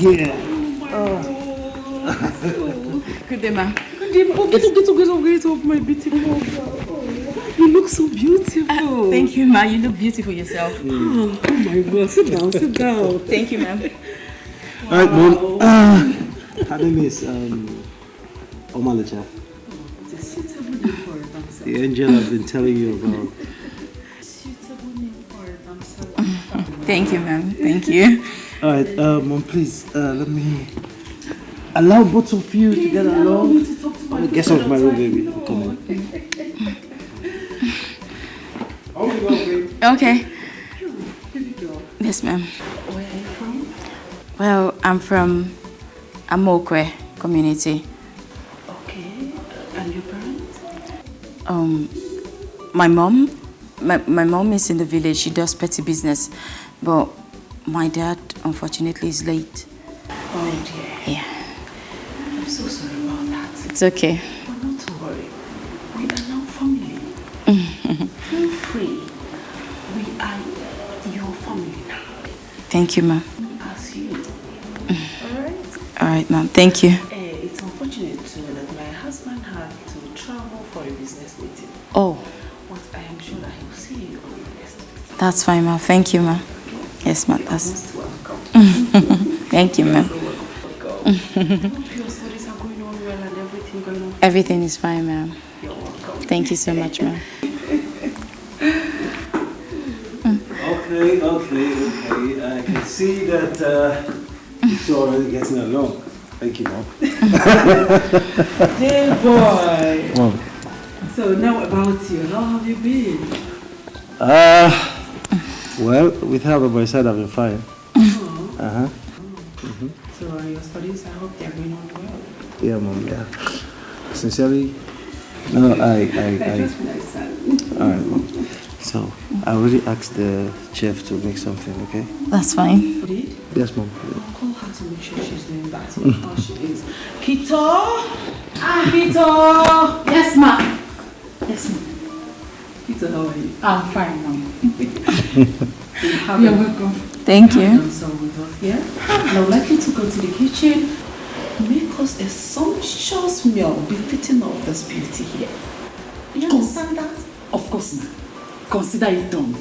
here. Good day, ma'am. Good day, get up, my beautiful girl. You look so beautiful. Thank you, ma'am. You look beautiful yourself. Oh my God, sit down, sit down. Thank you, ma'am. All right, Mom. Her name is Omalacha. It's a suitable name for a dancer. The angel I've been telling you about. Suitable name for a dancer. Thank you, ma'am. Thank you. All right, Mom, please, let me allow both of you to get along. Get out of my room, baby. Come on. Okay. Yes, ma'am. Where are you from? Well, I'm from Amokwe community. Okay. And your parents? My mom is in the village. She does petty business, but my dad, unfortunately, is late. Oh dear. Yeah. I'm so sorry about that. It's okay. But not to worry. We are now family. Feel free. We are your family now. Thank you, ma'am. As you. Alright? All right, ma'am. Thank you. It's unfortunate too that my husband had to travel for a business meeting. Oh, But I am sure that he will see you on the next visit. that's fine, ma'am. Thank you, ma'am. Yes, ma'am. You're That's... most welcome. Thank you, ma'am. Hope your studies are going on well and everything going on. Everything is fine, ma'am. You're welcome. Thank you so much, ma'am. Okay. I can see that it's already getting along. Thank you, Mom. Hey boy. Mom. So now about you, how have you been? Well, with her by my side, I've been fine. So your studies, I hope they're going on well. Yeah, Mom, yeah. Sincerely, no, I Just my son. all right, Mom. So, I already asked the chef to make something, okay? That's fine. You did? Yes, Mom. I'll call her to make sure she's doing that. How she is. Kito! Kito! Yes, ma'am. Yes, ma'am. Kito, how are you? I'm fine, ma'am. You're welcome. Thank you. Have some with us here. And I would like you to go to the kitchen, make us a sumptuous meal befitting of this beauty here. You understand that? Of course, ma'am. Consider it done.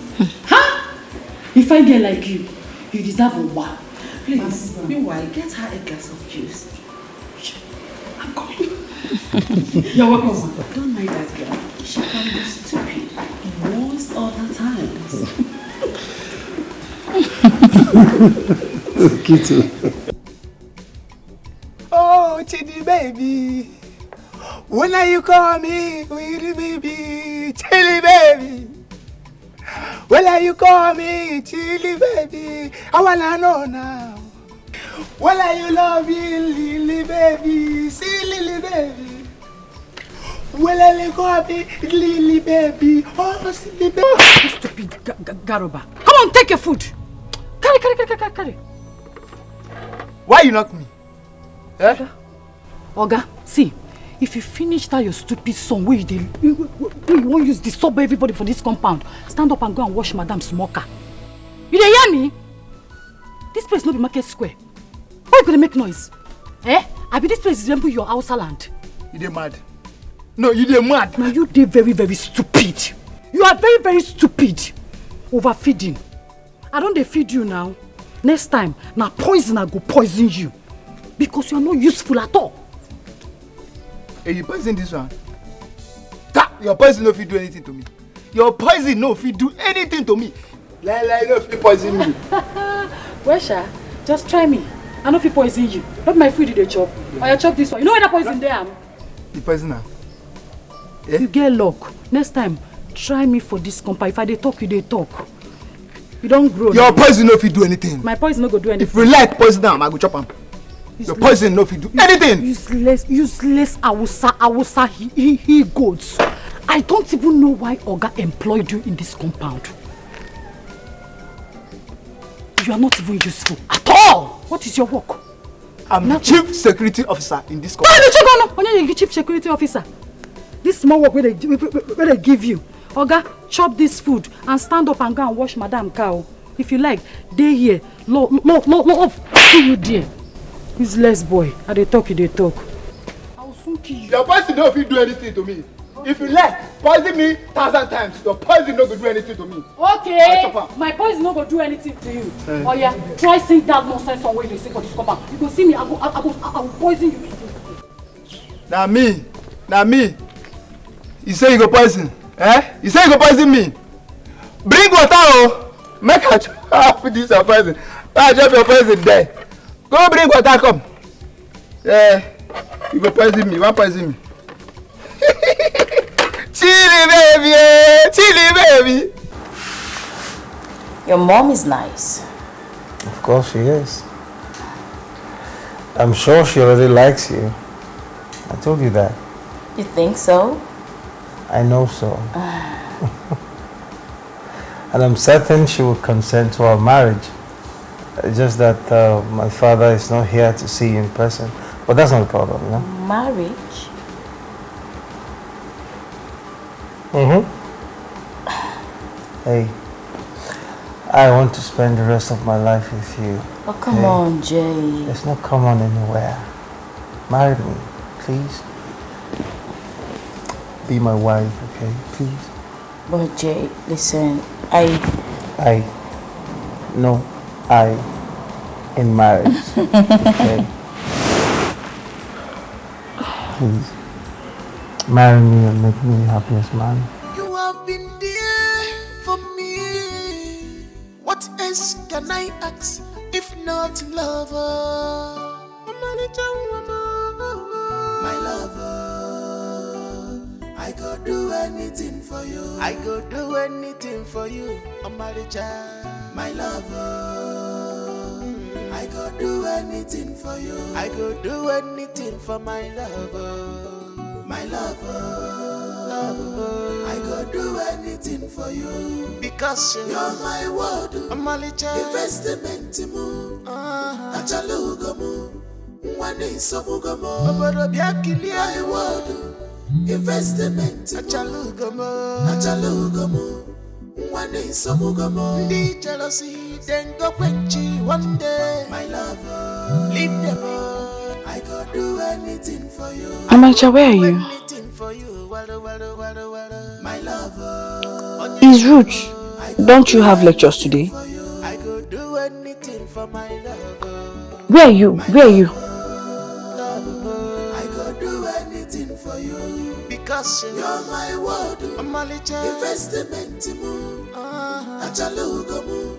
Huh? If I get like you, you deserve a wow. Please, meanwhile, get her a glass of juice. I'm coming. You're welcome, ma'am. Don't mind that girl. She can be stupid most other times. Kito. Oh, Chidi baby. When are you coming? Willy baby, Chili baby. When are you coming? Chili baby. I wanna know now. When are you loving Lily baby? See Lily baby. When are you coming? Lily baby. Oh, silly baby. Oh, stupid Garoba. Come on, take your food. Carry. Why you knock me? Eh? Oga, see, if you finish that your stupid song where you won't use disturb everybody for this compound, stand up and go and wash Madam Smoker. You dey hear me? This place no be market square. Why you gonna make noise? Eh? I be this place resemble your house land. You dey mad? No, you dey mad. Now you dey very, very stupid. You are very, very stupid. Overfeeding. I don't dey feed you now. Next time, now poison I go poison you. Because you are not useful at all. Hey, you poison this one? Your poison no fit do anything to me. Your poison no fit do anything to me. Like no fit poison me. Well, Sha, just try me. I know fit poison you. Not my food you dey chop. Or you chop this one. You know where that poison there am? The poison now. You get luck. Next time, try me for this compound. If I dey talk, you dey talk. You don't grow. Your poison no fit do anything. My poison no go do anything. If you like poison am, I go chop am. Your poison no fit do anything. Useless Awusa he goats. I don't even know why Oga employed you in this compound. You are not even useful at all. What is your work? I'm the chief security officer in this compound. The chief security officer. This small work where they give you. Oga, chop this food and stand up and go and wash Madam Cow. If you like, they here. Love, see you there. Useless boy. How they talk, they talk. I will soon kill you. Your poison don't fit do anything to me. If you like, poison me 1,000 times. Your poison don't do anything to me. Okay. My poison not gonna do anything to you. Oh yeah, try sing that nonsense song where they sing for this compound. You go see me, I will poison you. Now me. You say you go poison? Eh? You say you go poison me? Bring water, oh. Make a drop this your poison. I drop your poison there. Go bring water, come. You go poison me. One poison me. Chilly baby. Your mom is nice. Of course she is. I'm sure she already likes you. I told you that. You think so? I know so. And I'm certain she will consent to our marriage. It's just that my father is not here to see you in person. But that's not a problem, you know? Marriage? Hey, I want to spend the rest of my life with you. Oh, come on, Jay. There's no come on anywhere. Marry me, please. Be my wife, okay? Please. But Jay, listen, No, in marriage, okay? Please. Marry me and make me the happiest man. You have been there for me. What else can I ask if not lover? My lover, I go do anything for you. I go do anything for you, Omaricha. My lover, I go do anything for you. I go do anything for my lover. My lover, I go do anything for you. Because you're my world, Omaricha. Investment mu, achalugo mu, mwani somugo mu. Oboro biakili my world, investment achalugo mu, mwani somugo mu. The jealousy then go quenchy one day. My lover, leave them on. I go do anything for you. Amacha, where are you? My lover. It's rude. Don't you have lectures today? I go do anything for my lover. Where are you? Where are you? I go do anything for you. Because you're my world. Investment mu. Achalugo mu.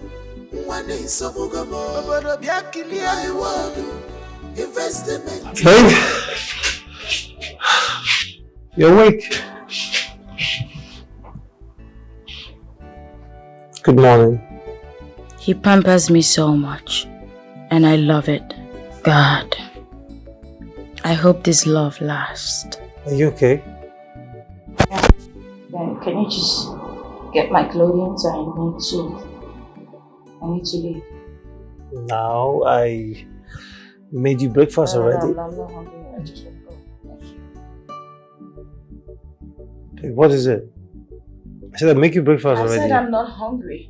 Mwani somugo mu. Oboro biakili my world. Investment. Babe, you're awake. Good morning. He pampers me so much, and I love it. God, I hope this love lasts. Are you okay? Then can you just get my clothing so I need to leave. Now I made you breakfast already. I'm not hungry. I just want to go. Hey, what is it? I said I make you breakfast already. I said I'm not hungry.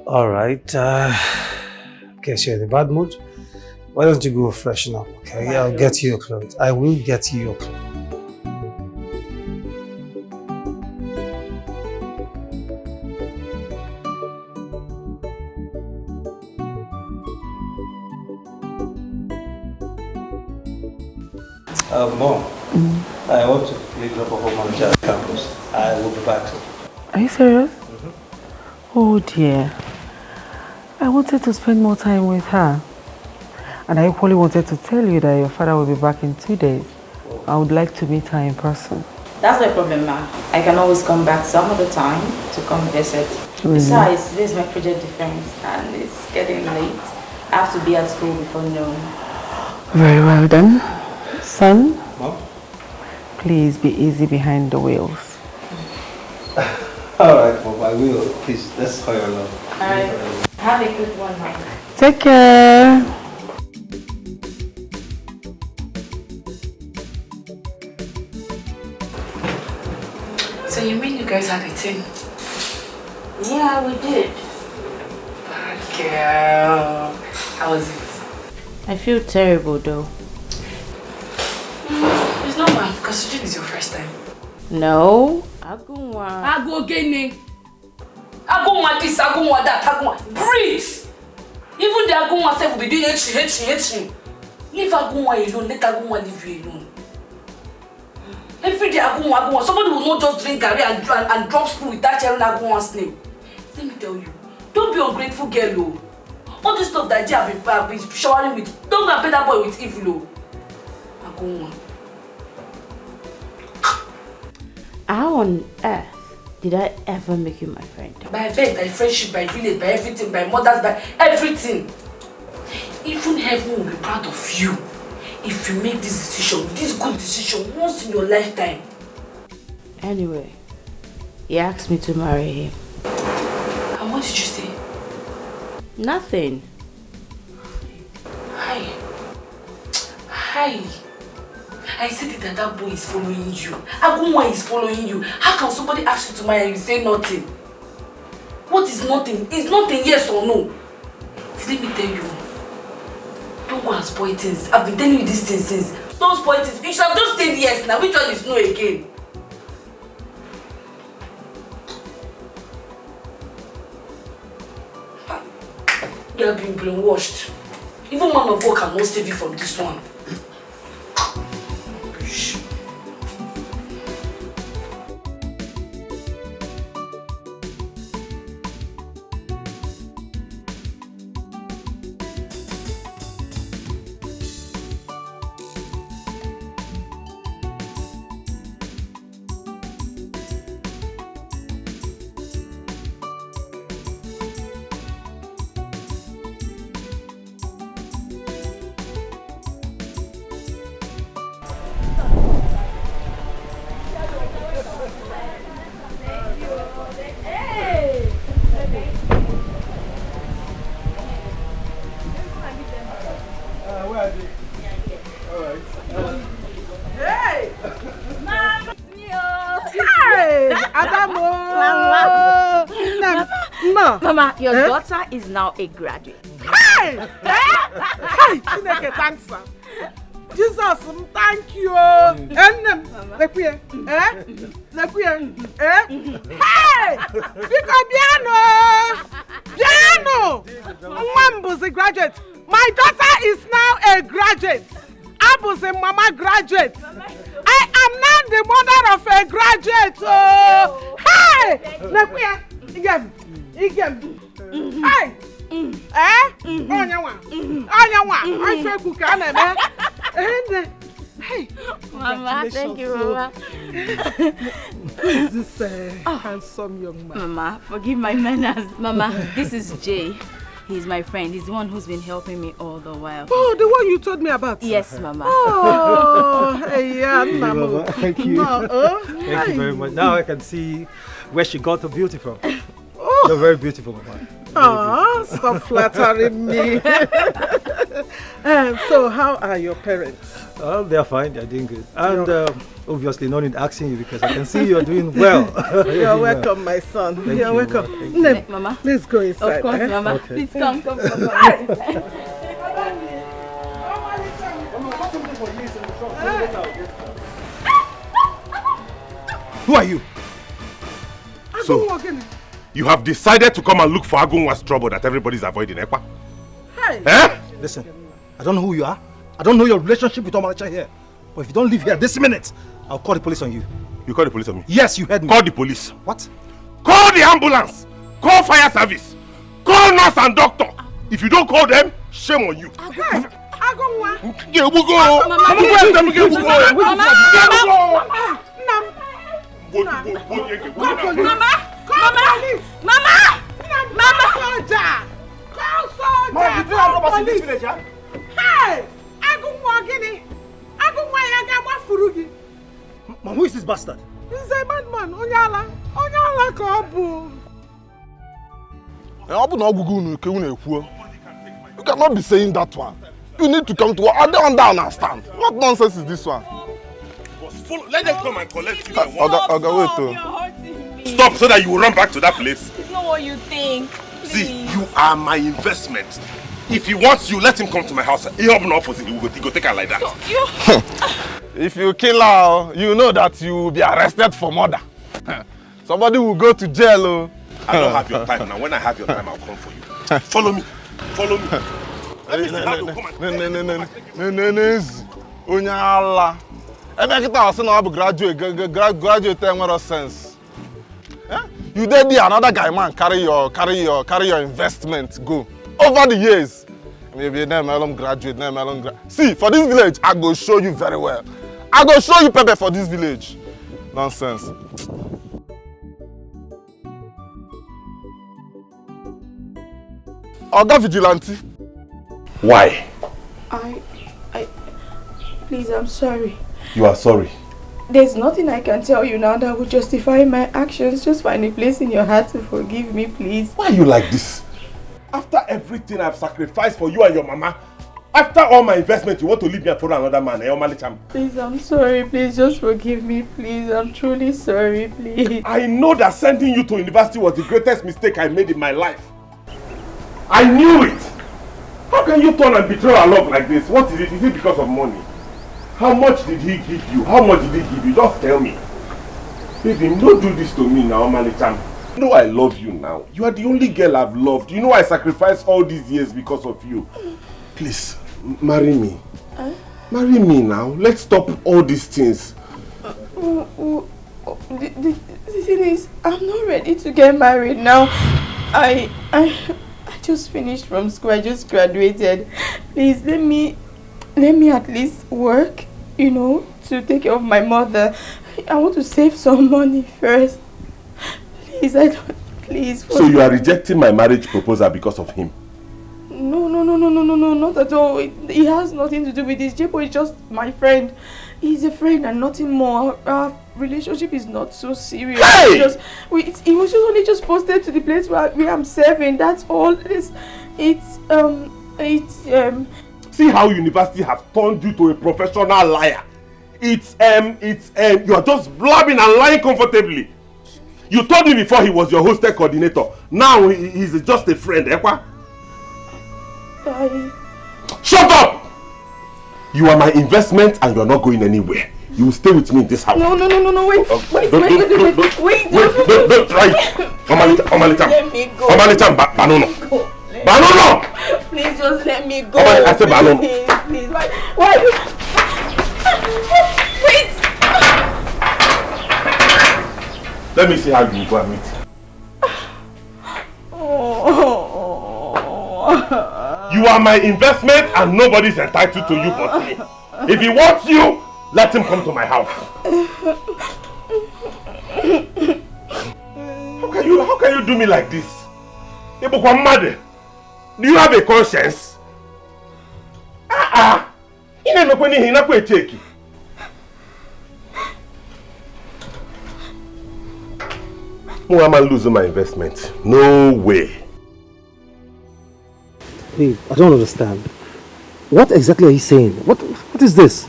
Alright. Guess you're in a bad mood. Why don't you go freshen up, okay? I'll get you your clothes. I will get you your clothes. Mom, I want to play drop off home manager at campus. I will be back soon. Are you serious? Oh dear. I wanted to spend more time with her. And I equally wanted to tell you that your father will be back in 2 days. I would like to meet her in person. That's no problem, ma. I can always come back some other time to come visit. Besides, this is my project defense and it's getting late. I have to be at school before noon. Very well then. Son, Mom? please be easy behind the wheels. Alright, Mom, I will. Please, let's call your love. Alright. Have a good one, ma. Take care. So you mean you guys had a team? Yeah, we did. Girl, how was it? I feel terrible though. It's normal because today is your first time. No. Agunwa. Agogene. Agunwa this, Agunwa that, Agunwa. Breathe! Even the Agunwa self will be doing hitching. Leave Agunwa alone, let Agunwa leave you alone. Every day Agunwa. Somebody will not just drink garri and drop spoon without sharing Agunwa's name. Let me tell you, don't be ungrateful girl, oh. All this stuff that I've been showering with, don't go pay that boy with evil, oh. Agunwa. How on earth did I ever make you my friend? By bed, by friendship, by village, by everything, by mothers, by everything. Even heaven will be proud of you if you make this decision, this good decision, once in your lifetime. Anyway, he asked me to marry him. And what did you say? Nothing. Hi. I said that boy is following you. Agunwa is following you. How can somebody ask you to marry and you say nothing? What is nothing? Is nothing yes or no? Let me tell you. Don't go and spoil things. I've been telling you these things since. Don't spoil things. You should have just said yes now. Which one is no again? You have been brainwashed. Even man of war cannot save you from this one. Mama, your daughter is now a graduate. Hey! Hey! Chineke, thanks, sir. Jesus, thank you. Hey! Piano! Mama's a graduate. My daughter is now a graduate. Abu's a mama graduate. I am now the mother of a graduate. Hey! Hey! Hey! Mama, thank you, Mama. Who is this handsome young man? Mama, forgive my manners. Mama, this is Jay. He's my friend. He's the one who's been helping me all the while. Oh, the one you told me about? Yes, Mama. Oh, hey, yeah, Mama. Thank you. Thank you very much. Now I can see where she got her beauty from. Oh. You're very beautiful, Mama. Oh, stop flattering me. So, how are your parents? Well, they're fine. They're doing good. And obviously, no need asking you because I can see you're doing well. You're welcome, my son. Thank You're you, welcome. Mama. Let's go inside. Of course, Mama. Okay. Please come. Who are you? So, you have decided to come and look for Agunwa's trouble that everybody's avoiding, Ekpa? Hey! Eh? Listen, I don't know who you are. I don't know your relationship with Omaracha here. But if you don't leave here this minute, I'll call the police on you. You call the police on me? Yes, you heard me. Call the police. What? Call the ambulance. Call fire service. Call nurse and doctor. If you don't call them, shame on you. Agunwa! Yeah, we'll go. Hey! Mom, who is this bastard? He's a bad man. Onyala Kobu. You cannot be saying that one. You need to come to work. I don't understand. What nonsense is this one? Let them come and collect you. Wait. Stop so that you will run back to that place. It's not what you think. See, you are my investment. If he wants you, let him come to my house. He open opposite. He go take her like that. If you kill her, you know that you will be arrested for murder. Somebody will go to jail. Oh. I don't have your time now. When I have your time, I'll come for you. Follow me. Follow me. Unyala. Emekita was not graduate no sense. You did another guy man carry your investment go over the years. Maybe never graduate, See, for this village, I go show you very well. I go show you Pepe for this village. Nonsense. Oga Vigilante. Why? Please, I'm sorry. You are sorry? There's nothing I can tell you now that would justify my actions. Just find a place in your heart to forgive me, please. Why are you like this? After everything I've sacrificed for you and your mama, after all my investment, you want to leave me and follow another man, eh, Please, I'm sorry. Please, just forgive me, please. I'm truly sorry, please. I know that sending you to university was the greatest mistake I made in my life. I knew it! How can you turn and betray our love like this? What is it? Is it because of money? How much did he give you? How much did he give you? Just tell me. Baby, don't do this to me now, Malicham. You know I love you now. You are the only girl I've loved. You know I sacrificed all these years because of you. Please, marry me. Marry me now. Let's stop all these things. The thing is, I'm not ready to get married now. I just finished from school. I just graduated. Please, let me at least work, you know, to take care of my mother. I want to save some money first. Please. So you are rejecting my marriage proposal because of him? No, not at all. It has nothing to do with this. Jepo is just my friend. He's a friend and nothing more. Our relationship is not so serious. Hey! It was only just posted to the place where I'm serving. That's all. See how university have turned you to a professional liar. You are just blabbing and lying comfortably. You told me before he was your hostel coordinator. Now he's just a friend, Ekwa. Shut up! You are my investment and you are not going anywhere. You will stay with me in this house. No, wait. Wait, don't try it. Omalicham. Let me go. Omalicham, Banono. Banono! Please just let me go. I said Banono. Please. Why? Wait. Let me see how you go and meet. You are my investment and nobody's entitled to you but me. If he wants you, let him come to my house. How can you do me like this? Do you have a conscience? I'm losing my investment. No way. Babe, I don't understand. What exactly are you saying? What is this?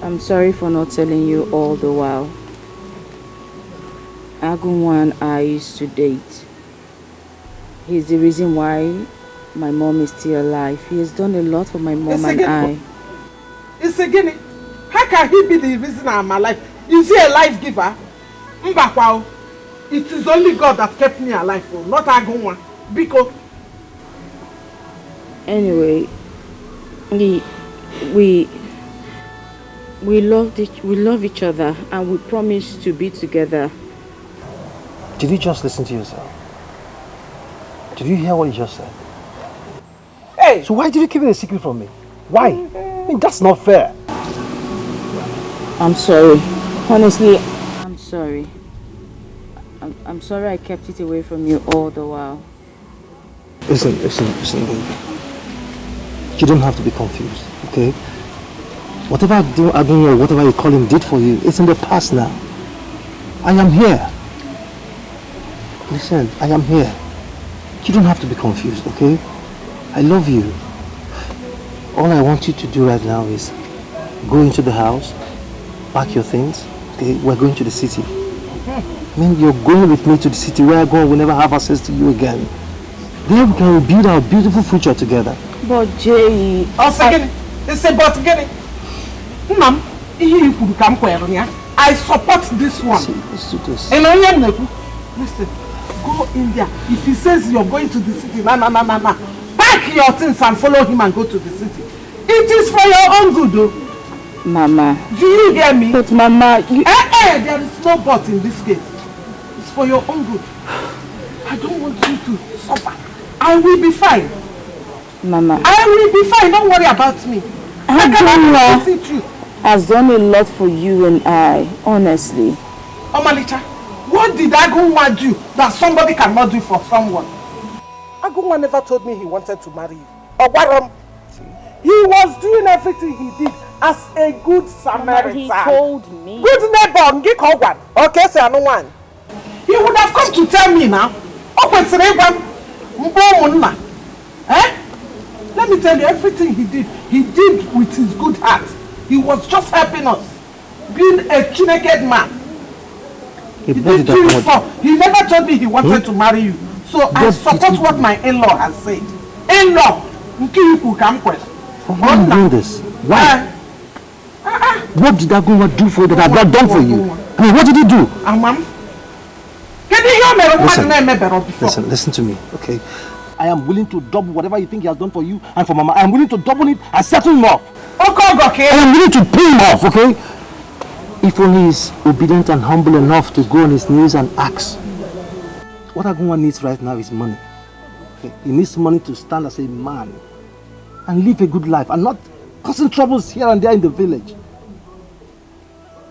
I'm sorry for not telling you all the while. Agunwan I used to date. He's the reason why my mom is still alive. He has done a lot for my mom and I. It's again. How can he be the reason I'm alive? Is he a life giver? Mbakwao. It is only God that kept me alive, not Agunwan. Because anyway, we love each other and we promised to be together. Did you just listen to yourself? Did you hear what you just said? Hey! So why did you keep it a secret from me? Why? I mean, that's not fair. I'm sorry. Honestly, I'm sorry. I'm sorry I kept it away from you all the while. Listen, baby. You don't have to be confused, okay? Whatever Agunyo, whatever you call him, did for you, it's in the past now. I am here. Listen, I am here. You don't have to be confused, okay? I love you. All I want you to do right now is go into the house, pack your things, okay? We're going to the city. I mean, you're going with me to the city where God will never have access to you again. There we can build our beautiful future together. But Jay... It's about getting... Mom, I support this one. Let's do this. Listen, go in there. If he says you're going to the city, pack your things and follow him and go to the city. It is for your own good, though. Mama. Do you hear me? But Mama, there is no but in this case. It's for your own good. I don't want you to suffer. I will be fine. Mama. I will be fine. Don't worry about me. Has done a lot for you and I, honestly. Omalicha, what did Agunwa do that somebody cannot do for someone? Agunwa never told me he wanted to marry you. He was doing everything he did as a good Samaritan. He told me. Good neighbor, okay, say no one. He would have come to tell me now. Let me tell you, everything he did with his good heart. He was just helping us, being a naked man. He never told me he wanted to marry you. So I support what my in-law has said. In-law, why are you doing this? Why? What did Agunwa do for you that I've not done for you? I mean, what did he do? Listen to me, okay? I am willing to double whatever you think he has done for you and for Mama. I am willing to double it and settle him off. Okay. I am willing to pay him off, okay? If only he is obedient and humble enough to go on his knees and ask. What Agunwa needs right now is money. Okay? He needs money to stand as a man and live a good life and not causing troubles here and there in the village.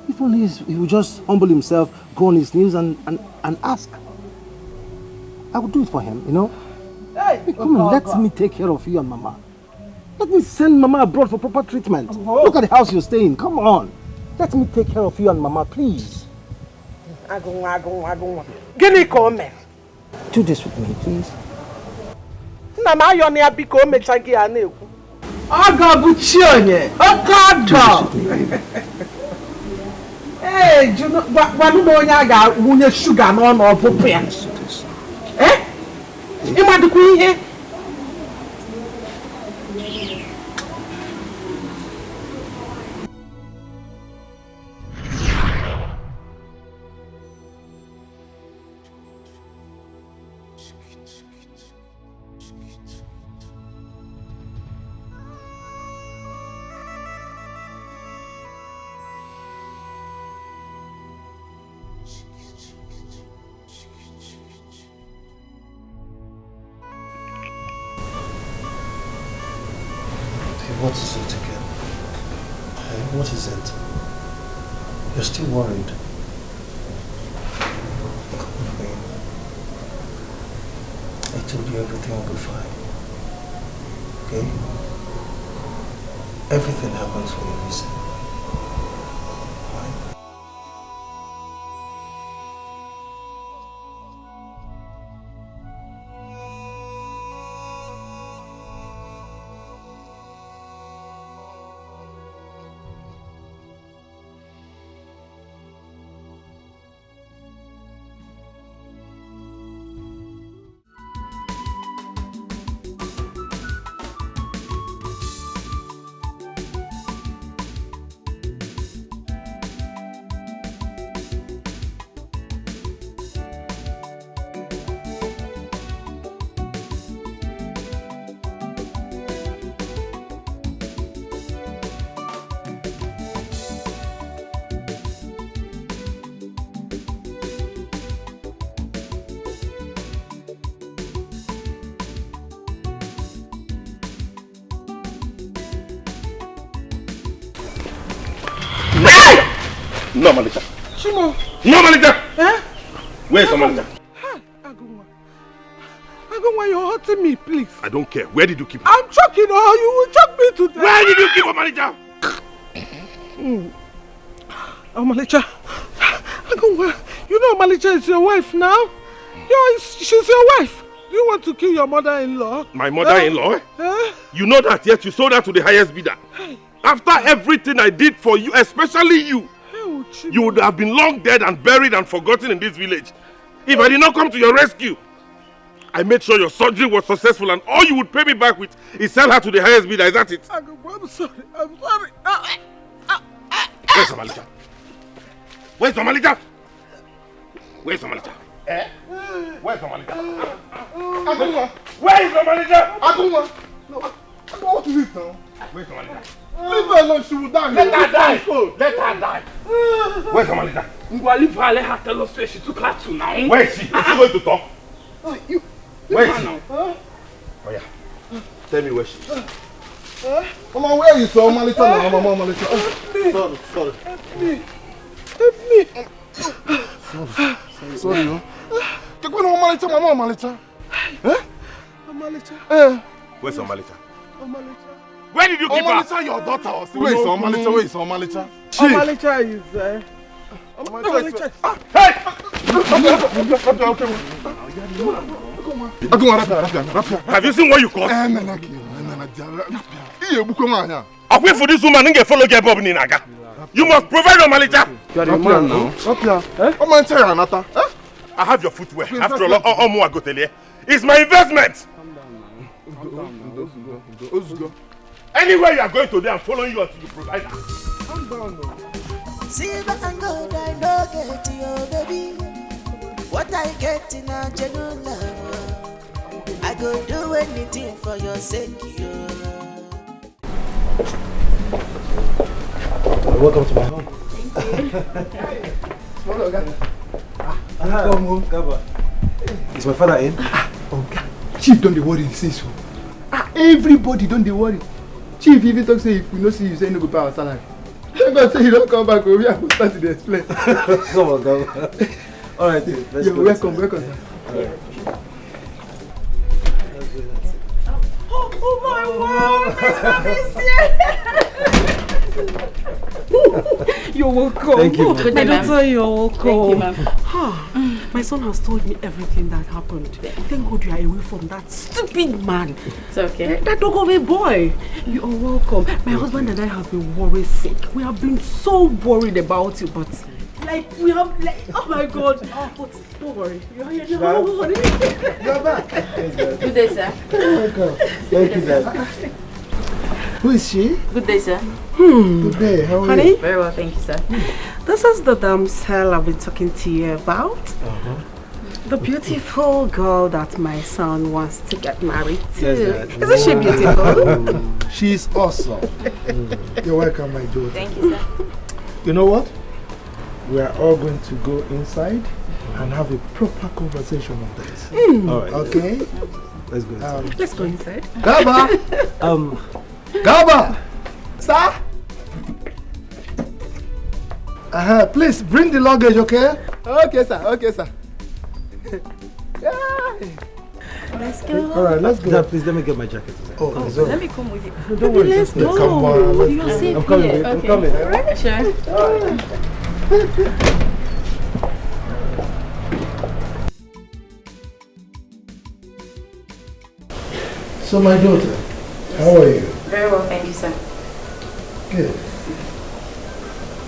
If only he would just humble himself, go on his knees and ask. I would do it for him, you know? Hey, come on, let me take care of you and Mama. Let me send Mama abroad for proper treatment. Look at the house you're staying. In. Come on. Let me take care of you and Mama, please. Do this with me, please. Hey, do you know what sugar Eh? What is it again? Hey, what is it? You're still worried. Come on, babe. I told you everything will be fine. Okay? Everything happens for a reason. Right? No, Malika. Shimo. No, Malika. Eh? Where's Malika? Agunwa, you're hurting me, please. I don't care. Where did you keep her? I'm choking her. You will choke me to death. Where did you keep her, Malika? Oh, Malika. Agunwa, you know Malika is your wife now? She's your wife. Do you want to kill your mother-in-law? My mother-in-law? You know that, yet you sold her to the highest bidder. After everything I did for you, especially you. you would have been long dead and buried and forgotten in this village if I did not come to your rescue. I made sure your surgery was successful and all you would pay me back with is sell her to the highest bidder. Is that it? I'm sorry. I'm sorry. Where's Omalicha? Where's Omalicha? Where's Omalicha? Where's Omalicha? Agunwa! Where is Omalicha? Agunwa! No, I don't want to leave now. Where's Omalicha? Leave her alone, she will die. Let her die! Let her die! Where's Omalicha? Ngwa, leave her, let her tell us where she took her to now. Where is she? Is she going to talk? Where is she? Huh? Oh yeah. Tell me where she is. Mama, where is Omalicha now? Mama, Omalicha. Sorry. Help me. Sorry, no. Take one Omalicha, Mama, Omalicha. Eh? Omalicha. Where's Omalicha? Omalicha. Where did you keep her? Omalicha, your daughter. Where is Omalicha? Where is Omalicha? Omalicha is Omalicha. Hey! Have you seen what you caused? I wait for this woman and get follow get Bob Ninaga. You must provide Omalicha. You are the man now. I have your footwear. After all, it's my investment. Anywhere you are going today, I'm following you until you provide her. Calm down now. Silver and gold, I no get you, baby. What I get in a genuine love, I go do anything for your sake, yo. Welcome to my home. Is my father in? Chief, don't worry, say so. Everybody don't worry. Chief, if you talk, say if we don't see you, say no go pay our salary. God say you don't come back, we have to start to explain. Come on. All right, let's go. Welcome, sir. All right. Oh my word! You're welcome. Thank you, my daughter, you're welcome. Thank you, ma'am. My son has told me everything that happened. Thank God you are away from that stupid man. It's okay. That dog of a boy. You are welcome. My husband and I have been worried sick. We have been so worried about you, but we have oh my God. But don't worry. You're back. Good day, sir. Welcome. Thank you, Dad. Who is she? Good day, sir. Good day. How are Honey? you? Very well, thank you, sir. This is the damsel I've been talking to you about. The beautiful girl that my son wants to get married to. Isn't she beautiful? She's awesome. You're welcome, my daughter. Thank you, sir. You know what? We are all going to go inside and have a proper conversation on this. All right. Okay? Let's go inside. Let's go inside. Gaba! Gaba! Sir? Please bring the luggage, okay? Okay, sir. Let's go. All right, let's go. Dad, please let me get my jacket. Let me come with you. Don't worry. Let's go. Come on, You're safe I'm coming. here. I'm coming. Sure. So, my daughter, how are you? Very well, thank you, sir. Good.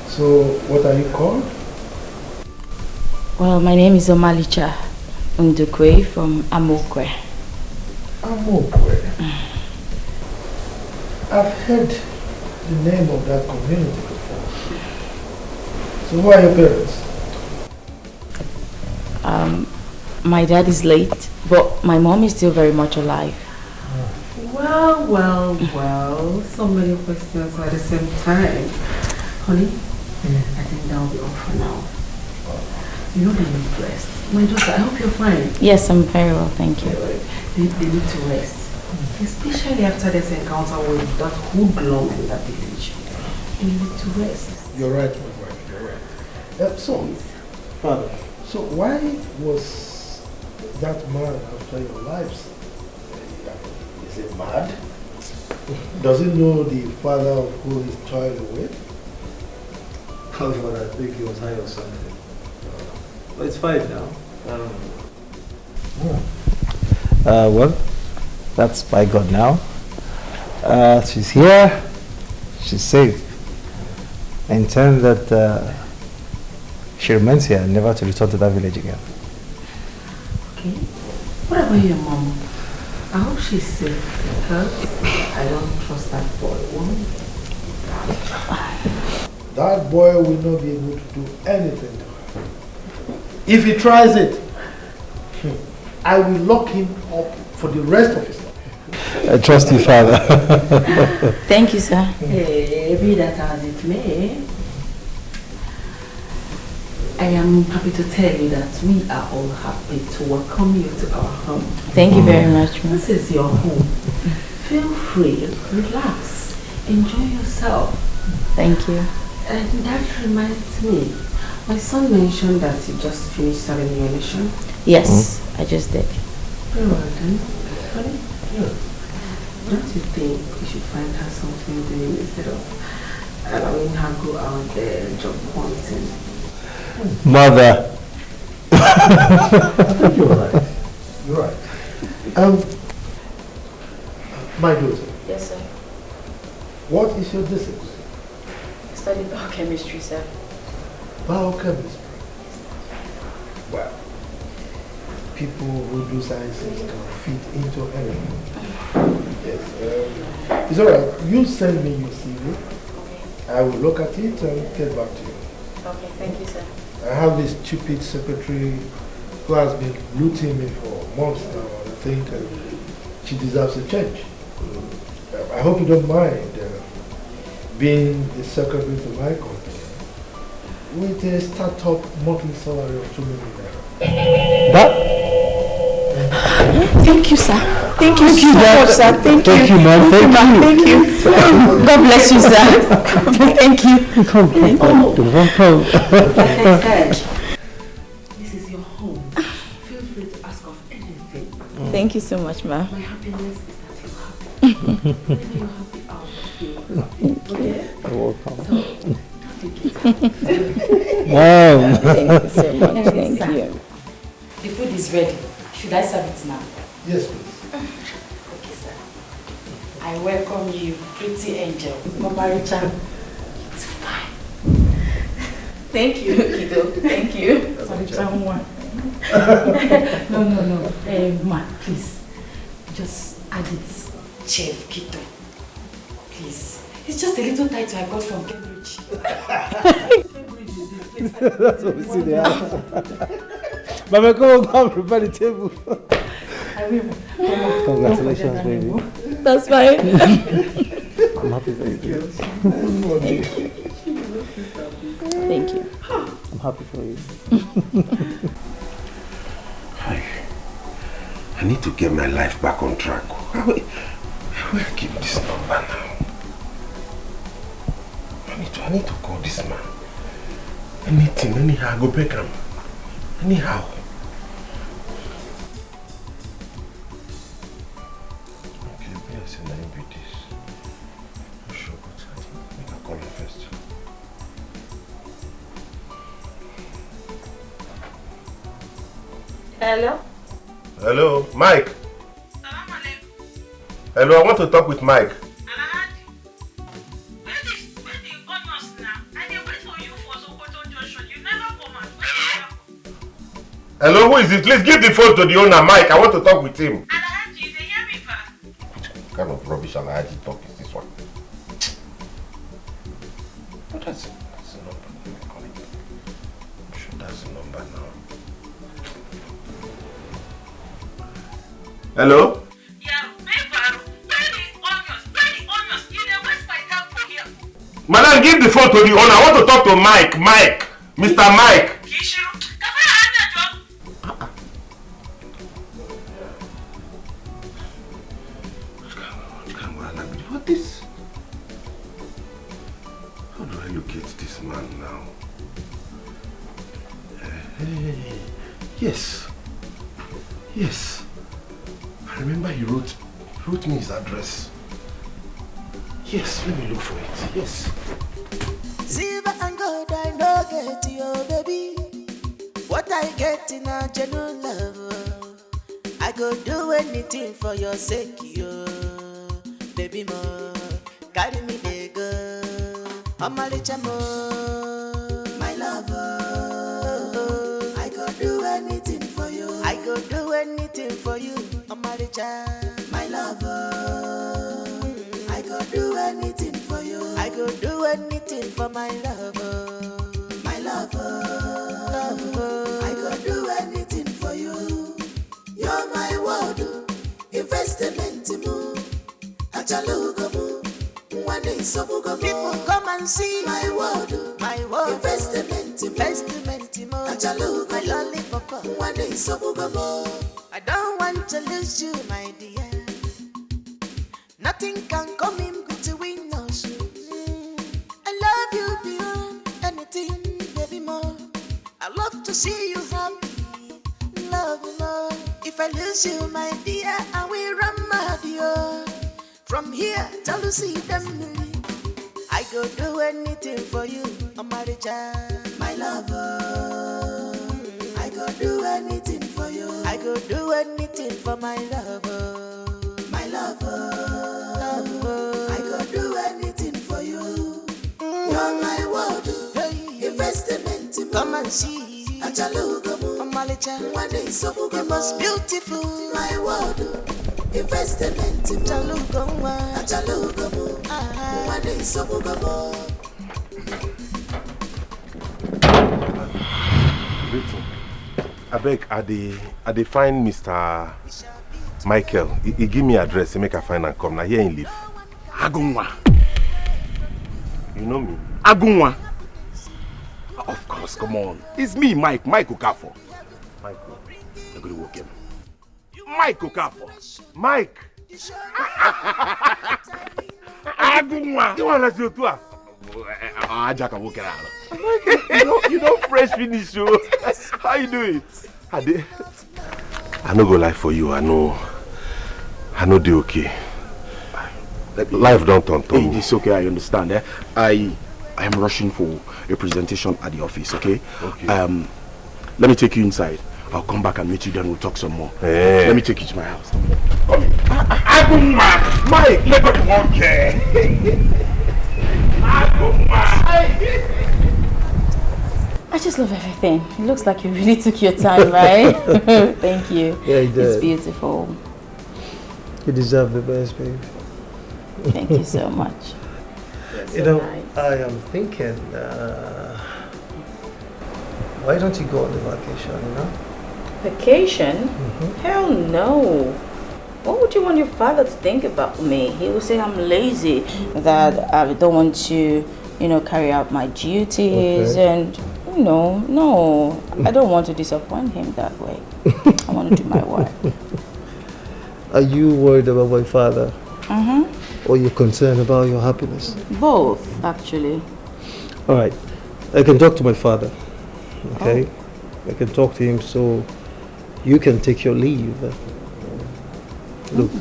So, what are you called? Well, my name is Omalicha Ndukwe from Amokwe. Amokwe. I've heard the name of that community before. So, who are your parents? My dad is late, but my mom is still very much alive. Well. So many questions at the same time. Honey, I think that'll be all for now. You know they need rest. My daughter, I hope you're fine. Yes, I'm very well, thank you. They need to rest. Especially after this encounter with that hoodlum in that village. They need to rest. You're right, my boy. You're right. So, Father, so why was that man after your lives? Is he mad? Does he know the father of who he's toiling with? However, I think he was high or something. But it's fine now. Well, that's by God now. She's here. She's safe. I intend that she remains here, never to return to that village again. Okay. What about your mom? I hope she's safe. Huh? I don't trust that boy. That boy will not be able to do anything to her. If he tries it, I will lock him up for the rest of his life. I trust you, Father. Thank you, sir. Hey, be that as it may, I am happy to tell you that we are all happy to welcome you to our home. Thank you very much, ma'am. This is your home. Feel free, relax, enjoy yourself. Thank you. And that reminds me, my son mentioned that you just finished serving your mission. Yes, I just did. Very well done. Honey, don't you think we should find her something doing instead of allowing her go out there job hunting? Mother. You're right. You're right. My daughter. Yes, sir. What is your discipline? I studied biochemistry, sir. Biochemistry. Well, people who do sciences can fit into anything. Yes. It's alright. You send me your CV. I will look at it and get back to you. Okay, thank you, sir. I have this stupid secretary who has been looting me for months now, and I think she deserves a change. I hope you don't mind being the secretary to my company with a startup monthly salary of 2 million naira. Thank you, sir. Thank you so much, sir. Thank you. Thank you, ma'am. Thank you. God bless you, sir. Thank you. Like I said, this is your home. Feel free to ask of anything. Thank you so much, ma'am. My happiness is that you're happy. Whenever you're happy, I'll feel happy. Okay? You're welcome. So, don't take it. Wow. Thank you so much. Thank you. The food is ready. Should I serve it now? Yes, please. Okay, sir. I welcome you, pretty angel. Mama Richard. It's fine. Thank you, Kido. Thank you. No. Ma, please. Just add it. Chef Kido. Please. It's just a little title I got from Cambridge. That's what we see there. Mama, come on, prepare the table. I will. Congratulations, baby. That's fine. I'm happy for you. Thank you. I'm happy for you. I need to get my life back on track. How will I keep this number now? I need to call this man. Anything, anyhow, I go back him. Anyhow. Okay, yes, and I be this. I'm sure, but I think we can call him first. Hello? Hello, Mike. Hello, I want to talk with Mike. Hello, who is it? Please give the phone to the owner, Mike. I want to talk with him. Alhaji, you hear me, pa? What kind of rubbish Alhaji talk is this one? Oh, that's the number. Let me call it. I'm sure that's the number now. Hello? Yeah, where the onions? You dey waste my time for here. Madam, give the phone to the owner. I want to talk to Mike. Mr. Mike. What is? How do I locate this man now? Yes. I remember he wrote me his address. Yes, let me look for it. Yes. Silver and gold I no get you, baby. What I get in a genuine love, I go do anything for your sake, yo. Baby mo, carry me there go. I'm a rich mo, my lover. for you, Omaricha. My lover, I go do anything for you. I go do anything for my lover. My lover, I go do anything for you. You're my world, investment move. Achalugamu, one day sobugamu. People come and see my world, investment move. Achalugamu, my lollipop, one day sobugamu. I don't want to lose you, my dear. Nothing can come in between us. I love you beyond anything, baby more. I love to see you happy, love you more. If I lose you, my dear, I will run mad, yo. From here till you see them, I go do anything for you, Omaricha. My lover, I go do anything for you. I go do anything for my lover. My lover, I go do anything for you. You're my world, investment. Come and see, Achalugamu, Omaricha. One day so you most beautiful, my world. Investment, Achalugamu, one day so I beg, I dey find Mr. Michael. He give me address, he make a find and come. Now here he live. Agunwa. You know me? Agunwa. Of course, come on. It's me, Mike Okafor. Michael. You're going to walk him. Mike Okafor. Mike. Agunwa. You want to let you do it? Aja can walk it out. You don't fresh finish, so how you do it? I no go lie for you. I know they okay. Life don't turn to me. It's okay, I understand. I am rushing for a presentation at the office, okay? Okay. Let me take you inside. I'll come back and meet you, then we'll talk some more. Hey. Let me take you to my house. Come in. Aguma! Mike, let go the one care. I just love everything. It looks like you really took your time, right? Thank you. Yeah, you did. It's beautiful. You deserve the best, babe. Thank you so much. You know, I am thinking, why don't you go on the vacation, you know? Vacation? Hell no. What would you want your father to think about me? He would say I'm lazy, that I don't want to, carry out my duties, and, no, I don't want to disappoint him that way. I want to do my work. Are you worried about my father? Or you're concerned about your happiness? Both, actually. All right, I can talk to my father, okay? I can talk to him so you can take your leave. Look,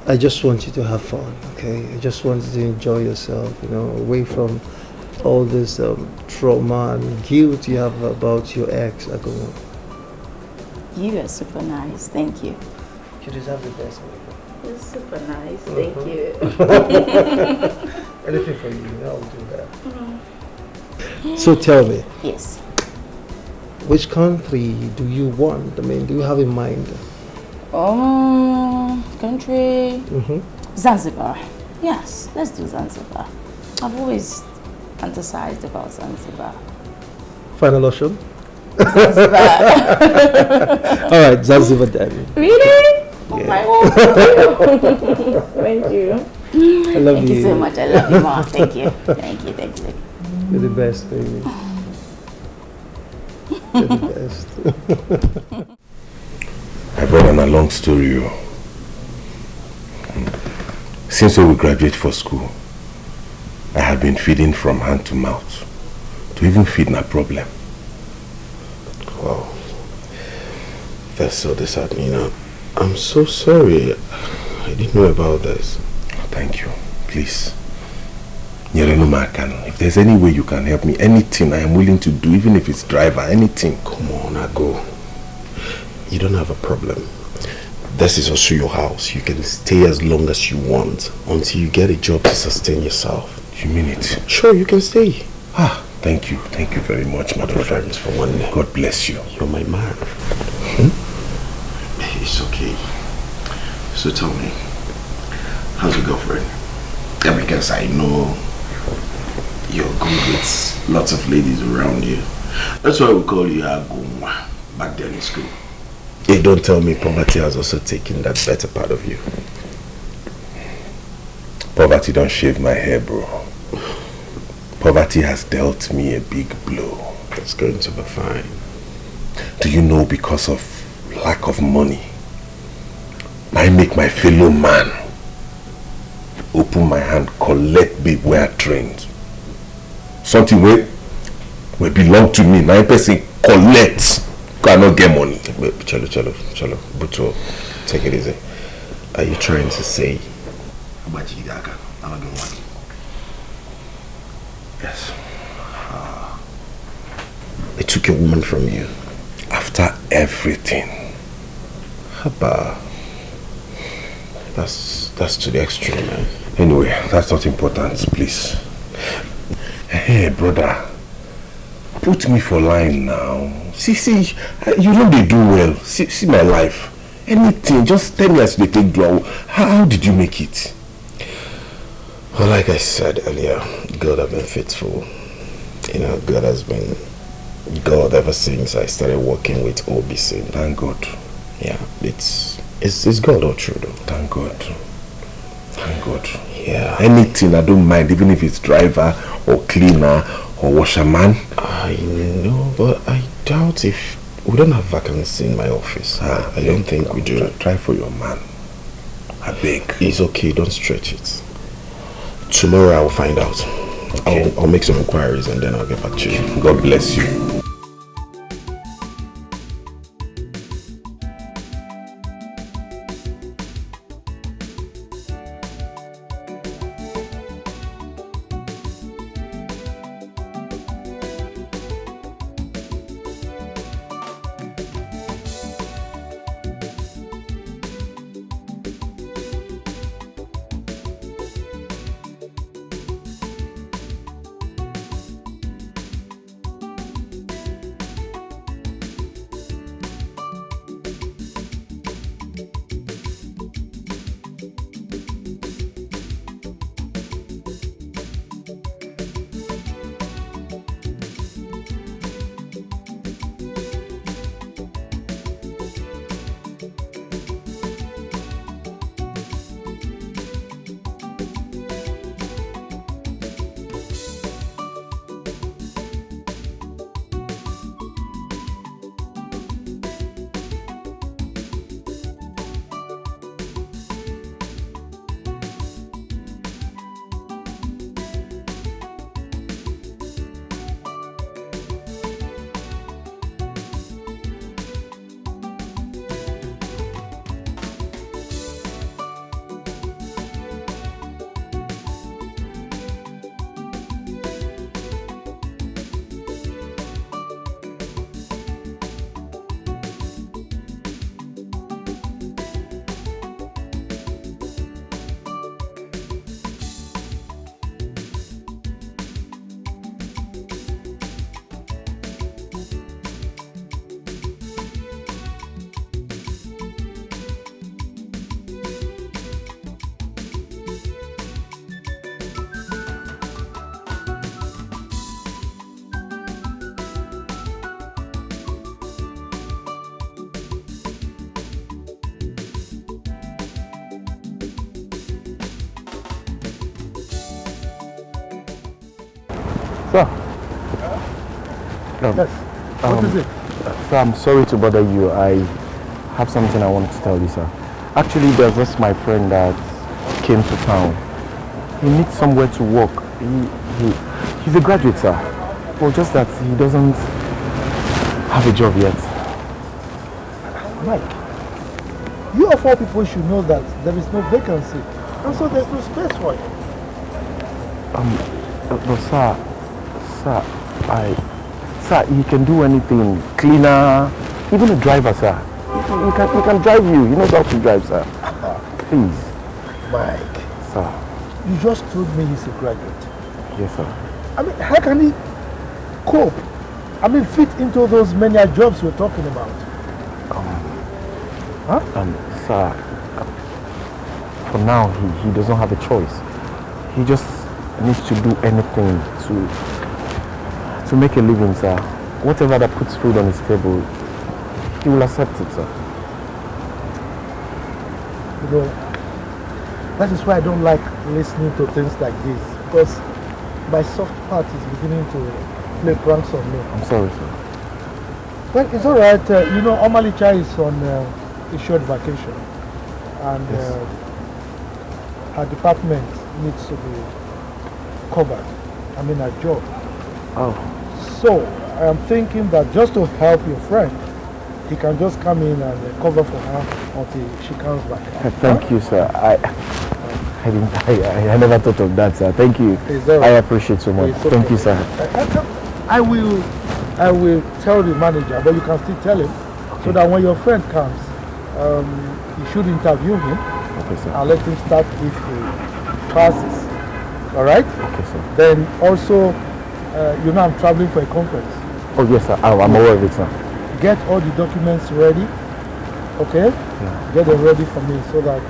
I just want you to have fun, okay? I just want you to enjoy yourself, away from all this trauma and guilt you have about your ex. You are super nice, thank you. You deserve the best, baby. You're super nice, thank you. Anything for you, I'll do that. So tell me. Yes. Which country do you want? I mean, do you have in mind? Country? Zanzibar. Yes, let's do Zanzibar. I've always fantasized about Zanzibar. Final option? Zanzibar. All right, Zanzibar then. Really? Yeah. Oh my God. Thank you. I love you. Thank you so much. I love you, Mom. Thank you. Thank you. You're the best, baby. You're the best. I brought on a long story. Since we graduate for school, I have been feeding from hand to mouth, to even feed my problem. Wow. That's so disheartening. I'm so sorry. I didn't know about this. Thank you. Please. If there's any way you can help me, anything I am willing to do, even if it's driver, anything. Come on, Ago. You don't have a problem. This is also your house. You can stay as long as you want until you get a job to sustain yourself. You mean it? Sure, you can stay. Thank you. Thank you very much, my friend. For one day. God bless you. You're my man. Please. It's okay. So tell me, how's your girlfriend? Yeah, because I know you're good with lots of ladies around you. That's why we call you Agumwa back then in school. Hey, don't tell me poverty has also taken that better part of you. Poverty don't shave my hair, bro. Poverty has dealt me a big blow. It's going to be fine. Do you know, because of lack of money, I make my fellow man open my hand, collect babe where I trained. Something will belong to me. 9% collect. Cannot get money. Wait, Chalo. Buto, take it easy. Are you trying to say yes? They took a woman from you after everything. Haba. That's to the extreme, man. Anyway, that's not important, please. Hey, brother. Put me for line now. See, you know they do well. See my life. Anything, just tell me as they take glow. How did you make it? Well, like I said earlier, God has been faithful. You know, God has been God ever since I started working with OBC. Thank God. Yeah, it's God all true though. Thank God. Thank God. Yeah. Anything, I don't mind, even if it's driver or cleaner or washerman. I know, but I doubt if we don't have vacancy in my office. I don't think we do. Try for your man. I beg. It's okay, don't stretch it. Tomorrow I will find out. Okay. I'll make some inquiries and then I'll get back to you. God bless you. Sir. Yes. What is it? Sir, I'm sorry to bother you. I have something I want to tell you, sir. Actually, there's just my friend that came to town. He needs somewhere to work. He's a graduate, sir. Well, just that he doesn't have a job yet. Mike, you of all people should know that there is no vacancy, and so there's no space for it. But sir, he can do anything. Cleaner, even a driver, sir. He can drive you. He knows how to drive, sir. Please. Mike. Sir. You just told me he's a graduate. Yes, sir. I mean, how can he cope? I mean, fit into those many jobs we're talking about? Huh? Sir, for now, he doesn't have a choice. He just needs to do anything to make a living, sir. Whatever that puts food on his table, he will accept it, sir. You know, that is why I don't like listening to things like this, because my soft part is beginning to play pranks on me. I'm sorry, sir. Well, it's all right. You know, Omalicha is on a short vacation, and yes. Her department needs to be covered. I mean, her job. Oh. So, I am thinking that just to help your friend, he can just come in and cover for her until she comes back. Thank you, sir. I never thought of that, sir. Thank you. Right. I appreciate so much. Okay. Thank you, sir. I will tell the manager, but you can still tell him, so that when your friend comes, you should interview him. Okay, sir. And let him start if he passes. All right? Okay, sir. Then also, you know, I'm traveling for a conference. Oh, yes, sir. I'm aware of it, sir. Get all the documents ready. Okay? Yeah. Get them ready for me so that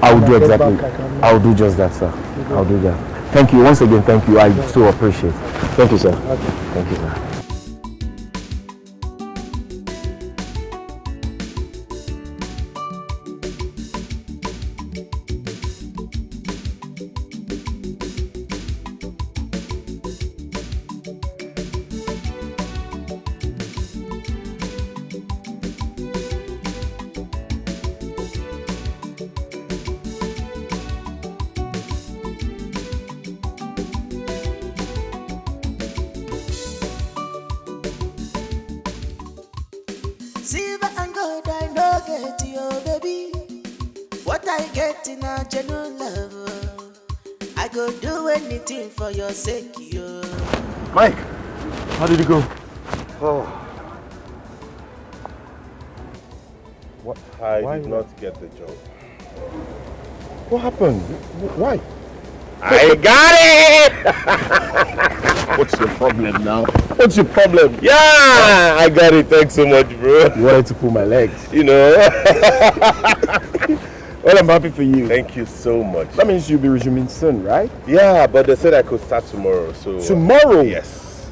I'll do exactly. I'll do just that, sir. I'll do that. Thank you once again. Thank you. I so appreciate it. Thank you, sir. Okay. Thank you, sir. Silver and gold I no get you, baby. What I get in a genuine love, I go do anything for your sake, yo. Mike, how did it go? Oh. What? I did not get the job. What happened? Why? I got it! What's your problem now? What's your problem? Yeah, I got it. Thanks so much, bro. You wanted to pull my legs. You know. Well, I'm happy for you. Thank you so much. That means you'll be resuming soon, right? Yeah, but they said I could start tomorrow. So tomorrow? Yes.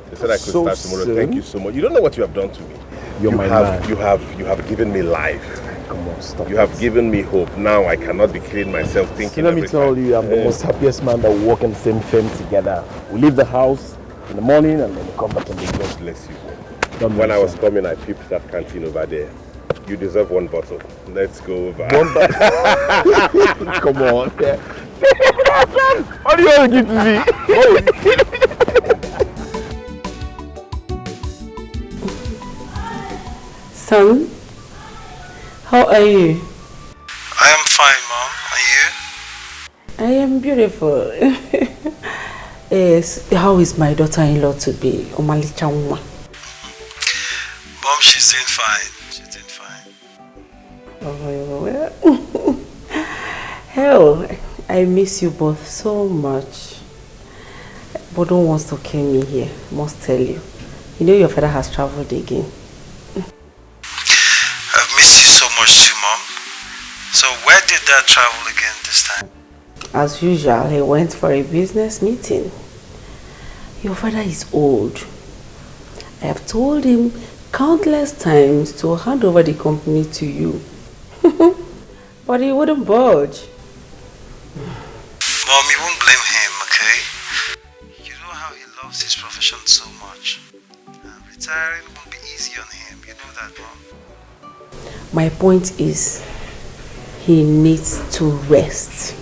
They said I could so start tomorrow. Soon? Thank you so much. You don't know what you have done to me. You're my man. You have given me life. Come on, stop. You have given me hope. Now I cannot be killing myself thinking. So let me tell you, I'm the most happiest man that we work in the same firm together. We leave the house in the morning and then we come back in the evening. God bless you. When I was coming, I peeped that canteen over there. You deserve one bottle. Let's go over. One bottle? Come on. Yeah. What do you want to give to me? Son, how are you? I am fine, Mom. Are you? I am beautiful. Yes, how is my daughter-in-law to be, Omalicha Nwa? Mom, she's doing fine. She's doing fine. Oh, well. Hell, I miss you both so much. Bodo wants to kill me here, must tell you. You know your father has traveled again. I've missed you so much too, Mom. So where did Dad travel again this time? As usual, he went for a business meeting. Your father is old. I have told him countless times to hand over the company to you. But he wouldn't budge. Mom, you won't blame him, okay? You know how he loves his profession so much. Retiring won't be easy on him. You know that, Mom. My point is, he needs to rest.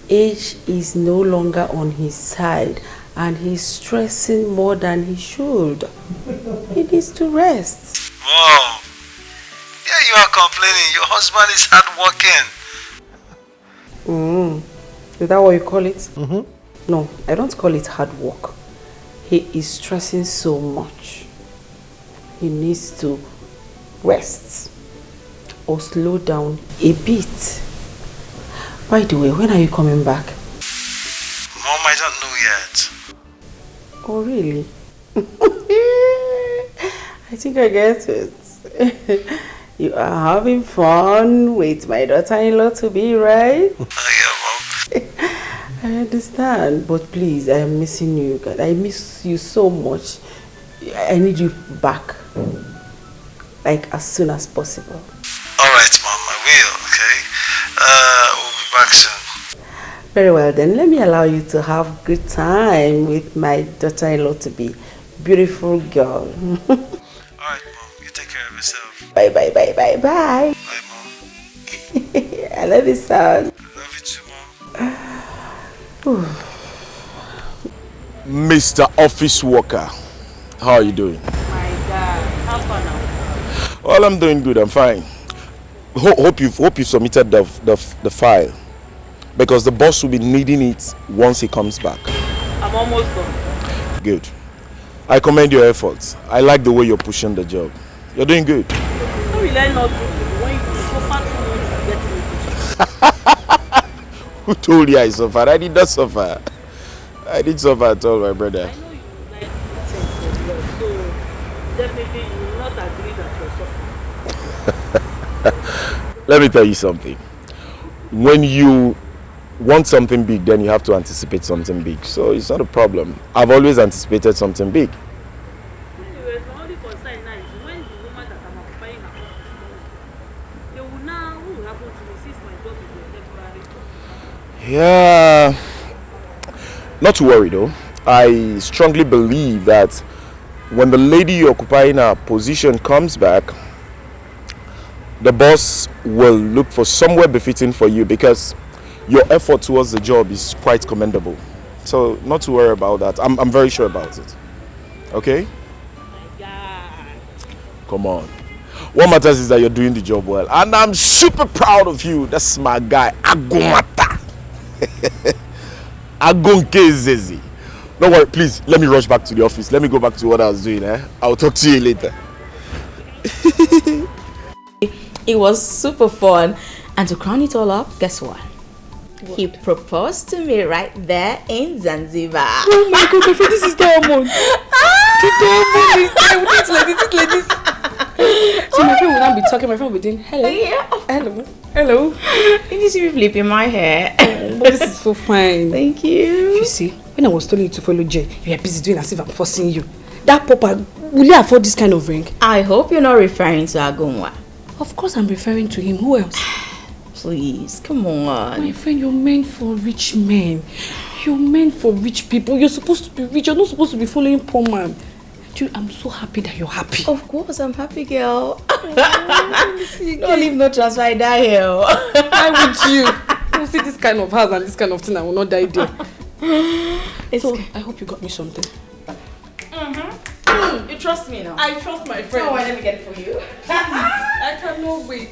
Age is no longer on his side and he's stressing more than he should. He needs to rest. Mom, yeah, you are complaining. Your husband is hard working. Is that what you call it? No, I don't call it hard work. He is stressing so much. He needs to rest or slow down a bit. By the way, when are you coming back? Mom, I don't know yet. Oh, really? I think I get it. You are having fun with my daughter-in-law to be, right? I understand, but please, I am missing you. God, I miss you so much. I need you back, like as soon as possible. All right, Mom, I will. Okay. We'll be back soon. Very well, then let me allow you to have good time with my daughter-in-law to be. Beautiful girl. All right, Mom. You take care of yourself. Bye, bye, bye, bye, bye. Bye, Mom. I love you, son. Love you too, Mom. Mr. Office Worker, how are you doing? My God, how far now? Well, I'm doing good. I'm fine. Hope you submitted the file, because the boss will be needing it once he comes back. I'm almost done. Good. I commend your efforts. I like the way you're pushing the job. You're doing good. How will I not do it when you suffer too much to get me? Who told you I suffered? I did not suffer. I didn't suffer at all, my brother. I know you like things of love, so definitely you will not agree that you're suffering. Let me tell you something. When you want something big, then you have to anticipate something big. So it's not a problem. I've always anticipated something big. Anyway, my only concern now is when the woman that I'm occupying her office knows, they will now, what will happen to me since my job is a temporary job? Yeah. Not to worry though. I strongly believe that when the lady occupying her position comes back, the boss will look for somewhere befitting for you, because your effort towards the job is quite commendable. So not to worry about that. I'm very sure about it. Okay? Come on. What matters is that you're doing the job well. And I'm super proud of you. That's my guy. Agumata. Agunkezezi. Don't worry, please. Let me rush back to the office. Let me go back to what I was doing. I'll talk to you later. It was super fun. And to crown it all up, guess what? He proposed to me right there in Zanzibar. Oh my God, my friend, this is Diamond. It's like this. So my friend will not be talking, my friend will be doing, hello. Yeah. Hello. Did you see me flipping my hair? But this is so fine. Thank you. You see, when I was telling you to follow Jay, you were busy doing as if I'm forcing you. That papa, will you afford this kind of ring? I hope you're not referring to Agunwa. Of course I'm referring to him. Who else? Please, come on. My friend, you're meant for rich men. You're meant for rich people. You're supposed to be rich. You're not supposed to be following poor man. Dude, I'm so happy that you're happy. Of course, I'm happy, girl. Don't leave no transfer, I die here. Why would you? You see this kind of house and this kind of thing, I will not die there. So, I hope you got me something. You trust me now? I trust my friend. Oh, let me get it for you. I cannot wait.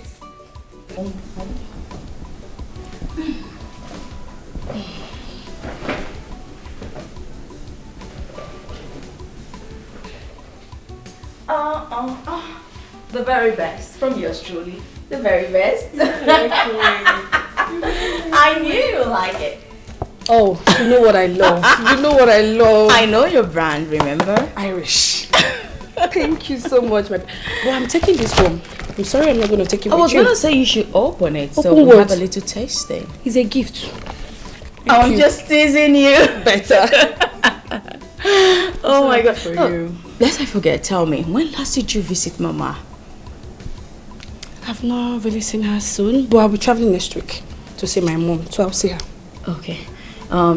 The very best. From yours truly. The very best. I knew you would like it. Oh, you know what I love. You know what I love. I know your brand, remember? Irish. Thank you so much, my. Well, I'm taking this home. I'm sorry I'm not going to take it I with you. was going to say you should open it so Open we what? have a little tasting. It's a gift. I'm just teasing you. Better. Oh my God. For you. Lest I forget, tell me, when last did you visit Mama? I've not really seen her soon, but I'll be traveling next week to see my mom, so I'll see her. Okay.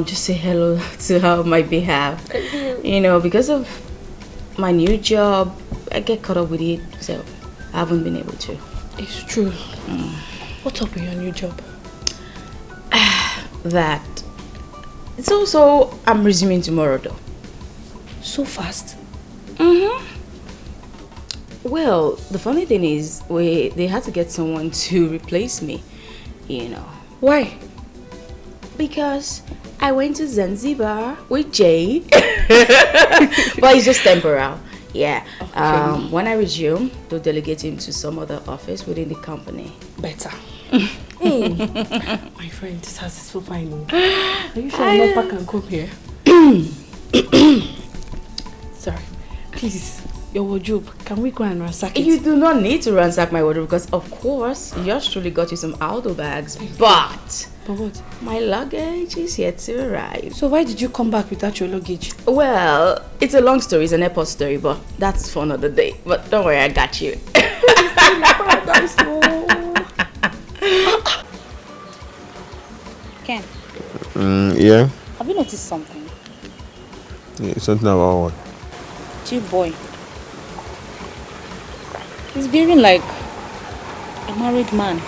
Just say hello to her on my behalf. You know, because of my new job, I get caught up with it, so I haven't been able to. It's true. What's up with your new job? That. It's also, I'm resuming tomorrow though. So fast? Well, the funny thing is, they had to get someone to replace me, you know. Why? Because I went to Zanzibar with Jay. But it's just temporal. Yeah. Okay. When I resume, they'll delegate him to some other office within the company. Better. My friend, this house is so fine. Are you sure I'm not back and come here? Sorry. Please, your wardrobe. Can we go and ransack it? You do not need to ransack my wardrobe because, of course, yours truly got you some Aldo bags. But what? My luggage is yet to arrive. So why did you come back without your luggage? Well, it's a long story. It's an airport story, but that's for another day. But don't worry, I got you. Ken. Yeah? Have you noticed something? Yeah, something about what? Chief boy. He's behaving like a married man.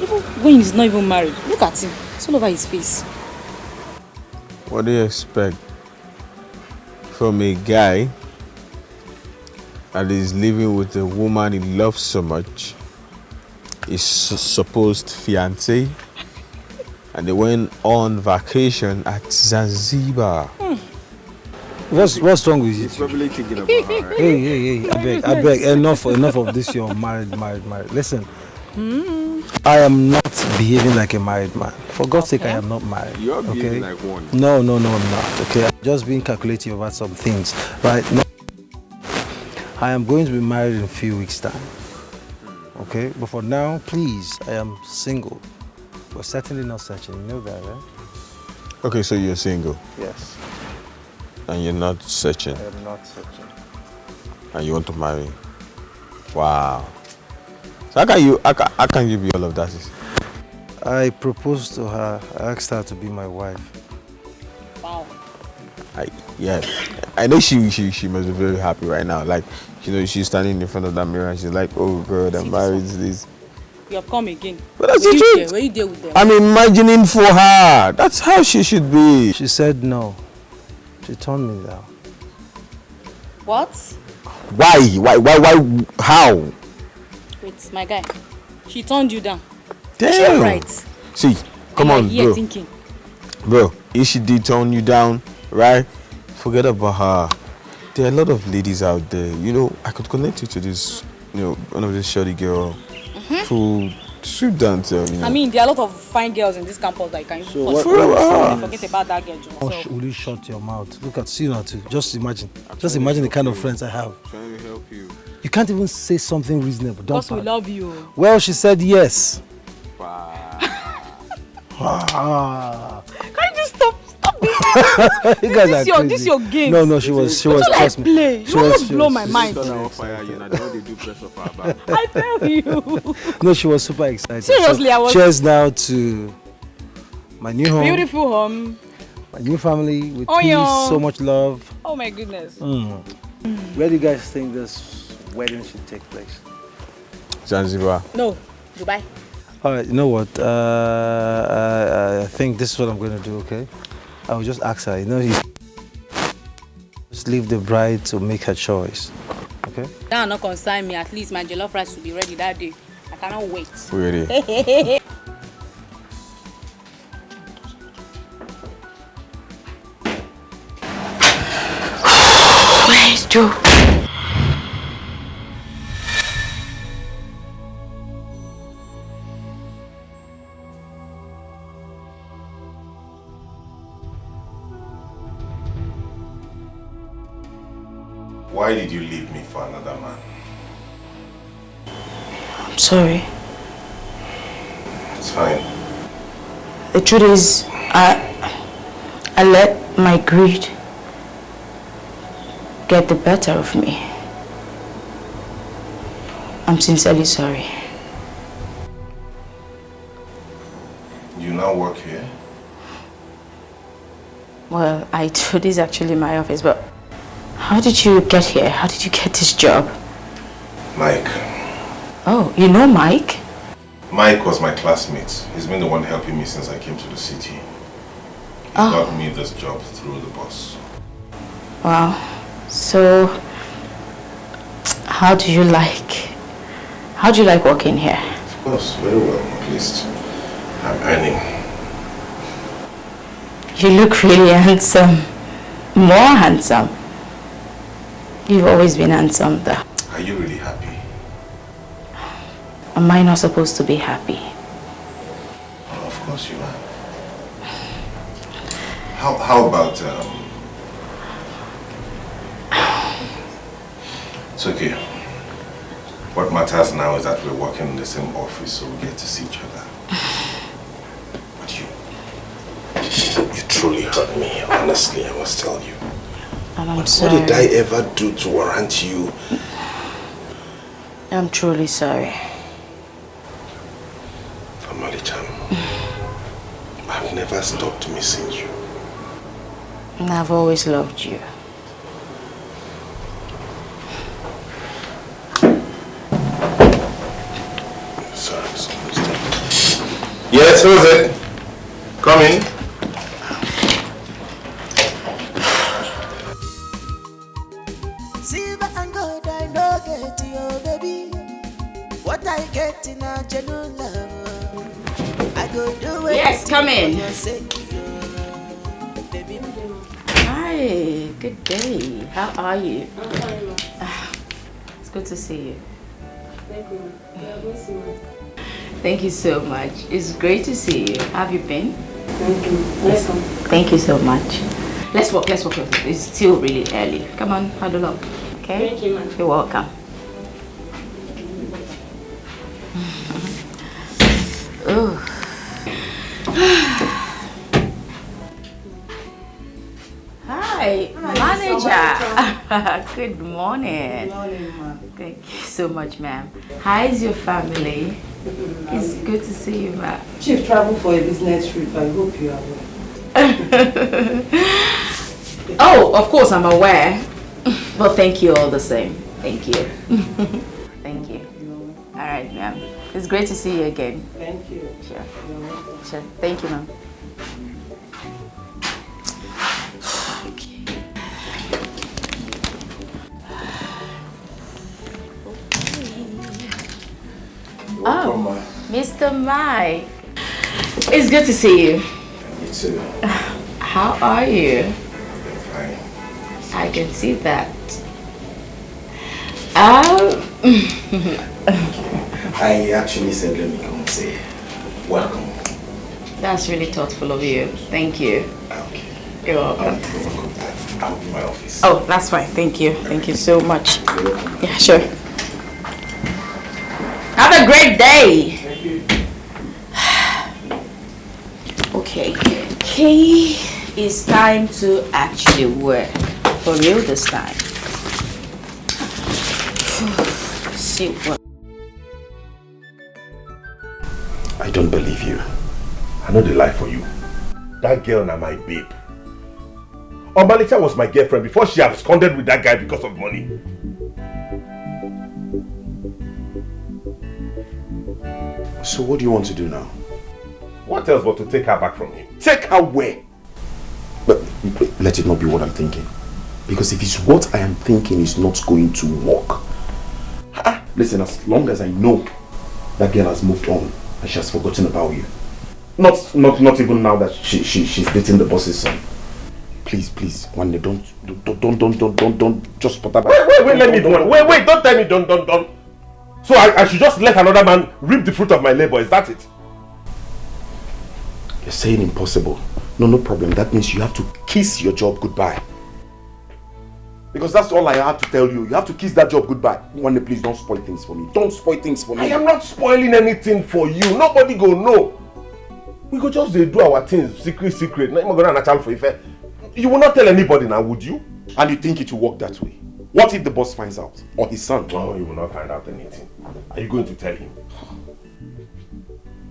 Even when he's not even married. Look at him. It's all over his face. What do you expect from a guy that is living with a woman he loves so much, his supposed fiancée, and they went on vacation at Zanzibar? What's wrong with you? He's probably thinking about her. Hey, I beg, enough of this. You're married. Listen, I am not behaving like a married man. For God's sake, I am not married. You're behaving like one. No, I'm not. Okay, I'm just being calculative about some things, right? No, I am going to be married in a few weeks' time. Okay, but for now, please, I am single. But certainly not searching. You know that, right? Okay, so you're single. Yes. And you're not searching. I am not searching. And you want to marry. Wow. So how can you be all of that? I proposed to her. I asked her to be my wife. Wow. I know she must be very happy right now. Like, you know, she's standing in front of that mirror and she's like, oh girl, I'm married to this. You have come again. But that's the truth. Were you there with them? I'm imagining for her. That's how she should be. She said no. She turned me down. What? Why? How? Wait, my guy. She turned you down. Damn. Right. See, come on, bro. Thinking. Bro, if she did turn you down, right? Forget about her. There are a lot of ladies out there. You know, I could connect you to this, you know, one of these shorty girl who shoot dancer. You know. I mean, there are a lot of fine girls in this campus that you can forget about that girl. So. Will you shut your mouth? Look at you now too. Just imagine the kind of friends I have. Trying to help you. You can't even say something reasonable. Don't. Because we love you. Well, she said yes. Wow. Can you just stop You guys are crazy. This is your game. No, she was trust me. Play. You almost blow my mind. I tell you. No, she was super excited. Seriously, I was. Cheers now to my new home. Beautiful home. My new family with peace, so much love. Oh my goodness. Where do you guys think this wedding should take place? Zanzibar. No, Dubai. All right, you know what? I think this is what I'm going to do, okay? I will just ask her, you know, just leave the bride to make her choice, okay? That will not concern me. At least my jollof rice will be ready that day. I cannot wait. Really? Where is Joe? Why did you leave me for another man? I'm sorry. It's fine. The truth is, I let my greed get the better of me. I'm sincerely sorry. You now work here? Well, I do. This is actually my office, but how did you get here? How did you get this job? Mike. Oh, you know Mike? Mike was my classmate. He's been the one helping me since I came to the city. He got me this job through the boss. Wow. So, how do you like working here? Of course, very well. At least I'm earning. You look really handsome. More handsome. You've always been handsome though. Are you really happy? Am I not supposed to be happy? Oh, of course you are. How about It's okay. What matters now is that we're working in the same office, so we get to see each other. But you truly hurt me, honestly, I must tell you. And I'm What sorry. did I ever do to warrant you? I'm truly sorry. Amali-chan, I've never stopped missing you. And I've always loved you. Sorry, yes, who's it? Come in. Silver and gold I no get you, baby. What I get in a genuine love, I go do it. Yes, come in. For your sake, baby. Hi, good day. How are you? I'm fine, ma. It's good to see you. Thank you, ma. Yeah, I miss you, ma. Thank you so much. It's great to see you. How have you been? Thank you. Welcome. Thank you so much. Let's walk. It's still really early. Come on, huddle up. Okay? Thank you, ma'am. You're welcome. Ooh. Hi, manager. Good morning. Good morning, ma'am. Thank you so much, ma'am. How is your family? It's good to see you, ma'am. Chief traveled for a business trip. I hope you are well. Oh, of course I'm aware. But thank you all the same. Thank you. Thank you. All right, ma'am. It's great to see you again. Thank you. Sure. Sure. Thank you, ma'am. Welcome, Oh, Mr. Mike. It's good to see you. You too. How are you? Fine. I can see that. I actually said let me come and say welcome. That's really thoughtful of you. Thank you. Okay. You're welcome. I'll be in my office. Oh, that's fine. Thank you. Thank you so much. Yeah, sure. Have a great day. Thank you. Okay. Okay. It's time to actually work. For real this time. See what. I don't believe you. I know the lie for you. That girl na my babe. Omalicha was my girlfriend before she absconded with that guy because of money. So what do you want to do now? What else but to take her back from him? Take her where? But let it not be what I'm thinking. Because if it's what I am thinking is not going to work. Listen, as long as I know that girl has moved on and she has forgotten about you. Not even now that she's dating the boss's son. Please, one day, don't just put that back. Wait, let me go. Wait, don't tell me don't. So I should just let another man reap the fruit of my labor, is that it? You're saying impossible. No problem. That means you have to kiss your job goodbye. Because that's all I have to tell you. You have to kiss that job goodbye. One day, please don't spoil things for me. Don't spoil things for me. I am not spoiling anything for you. Nobody go know. We go just do our things secret. You will not tell anybody now, would you? And you think it will work that way? What if the boss finds out? Or his son? No, he will not find out anything. Are you going to tell him?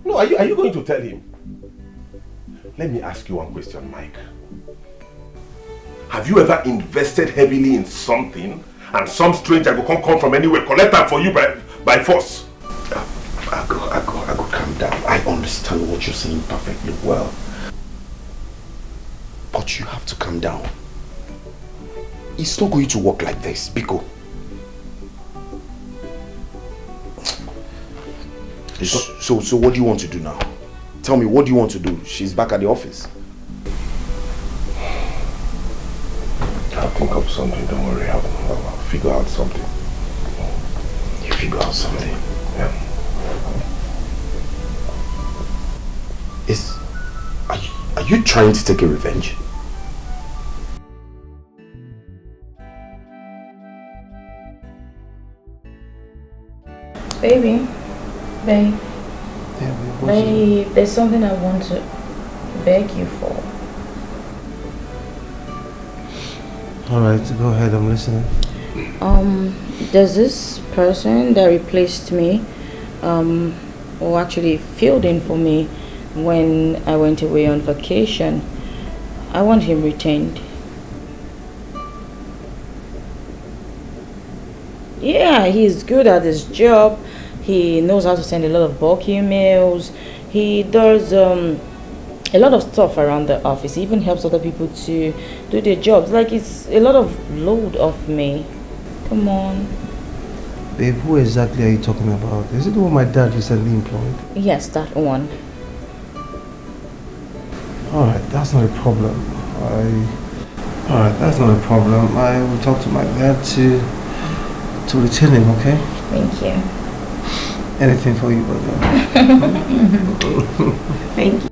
No, are you going to tell him? Let me ask you one question, Mike. Have you ever invested heavily in something and some stranger will come from anywhere, collect that for you by force? I go, calm down. I understand what you're saying perfectly well. But you have to calm down. It's not going to work like this, Biko. So what do you want to do now? Tell me, what do you want to do? She's back at the office. I'll think of something, don't worry. I'll figure out something. You figure out something? Yeah. Are you trying to take a revenge? Baby. Babe. Yeah, Babe, there's something I want to beg you for. Alright, go ahead, I'm listening. There's this person that replaced me, who actually filled in for me when I went away on vacation. I want him retained. Yeah, he's good at his job. He knows how to send a lot of bulk emails. He does a lot of stuff around the office. He even helps other people to do their jobs. Like, it's a lot of load off me. Come on. Babe, who exactly are you talking about? Is it the one my dad recently employed? Yes, that one. Alright, that's not a problem. Alright, that's not a problem. I will talk to my dad to retain him, okay? Thank you. Anything for you, brother. Thank you.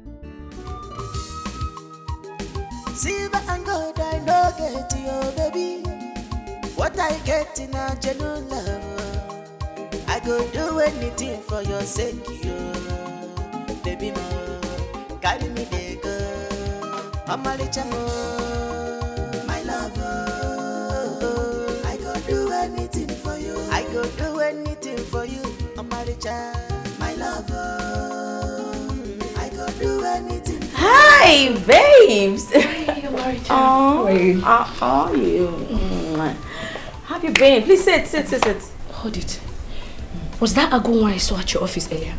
Silver and gold I no get you, baby. What I get in a genuine love, I go do anything for your sake, you. Baby, mo, carry me there, go. I'm a rich mo, my lover. I go do anything for you. I go do anything for you. I'm a rich, my lover. I go do anything for Hi, babes. Hi, Marita. How are you? How have you been? Please sit. Hold it. Was that Agon I saw at your office earlier?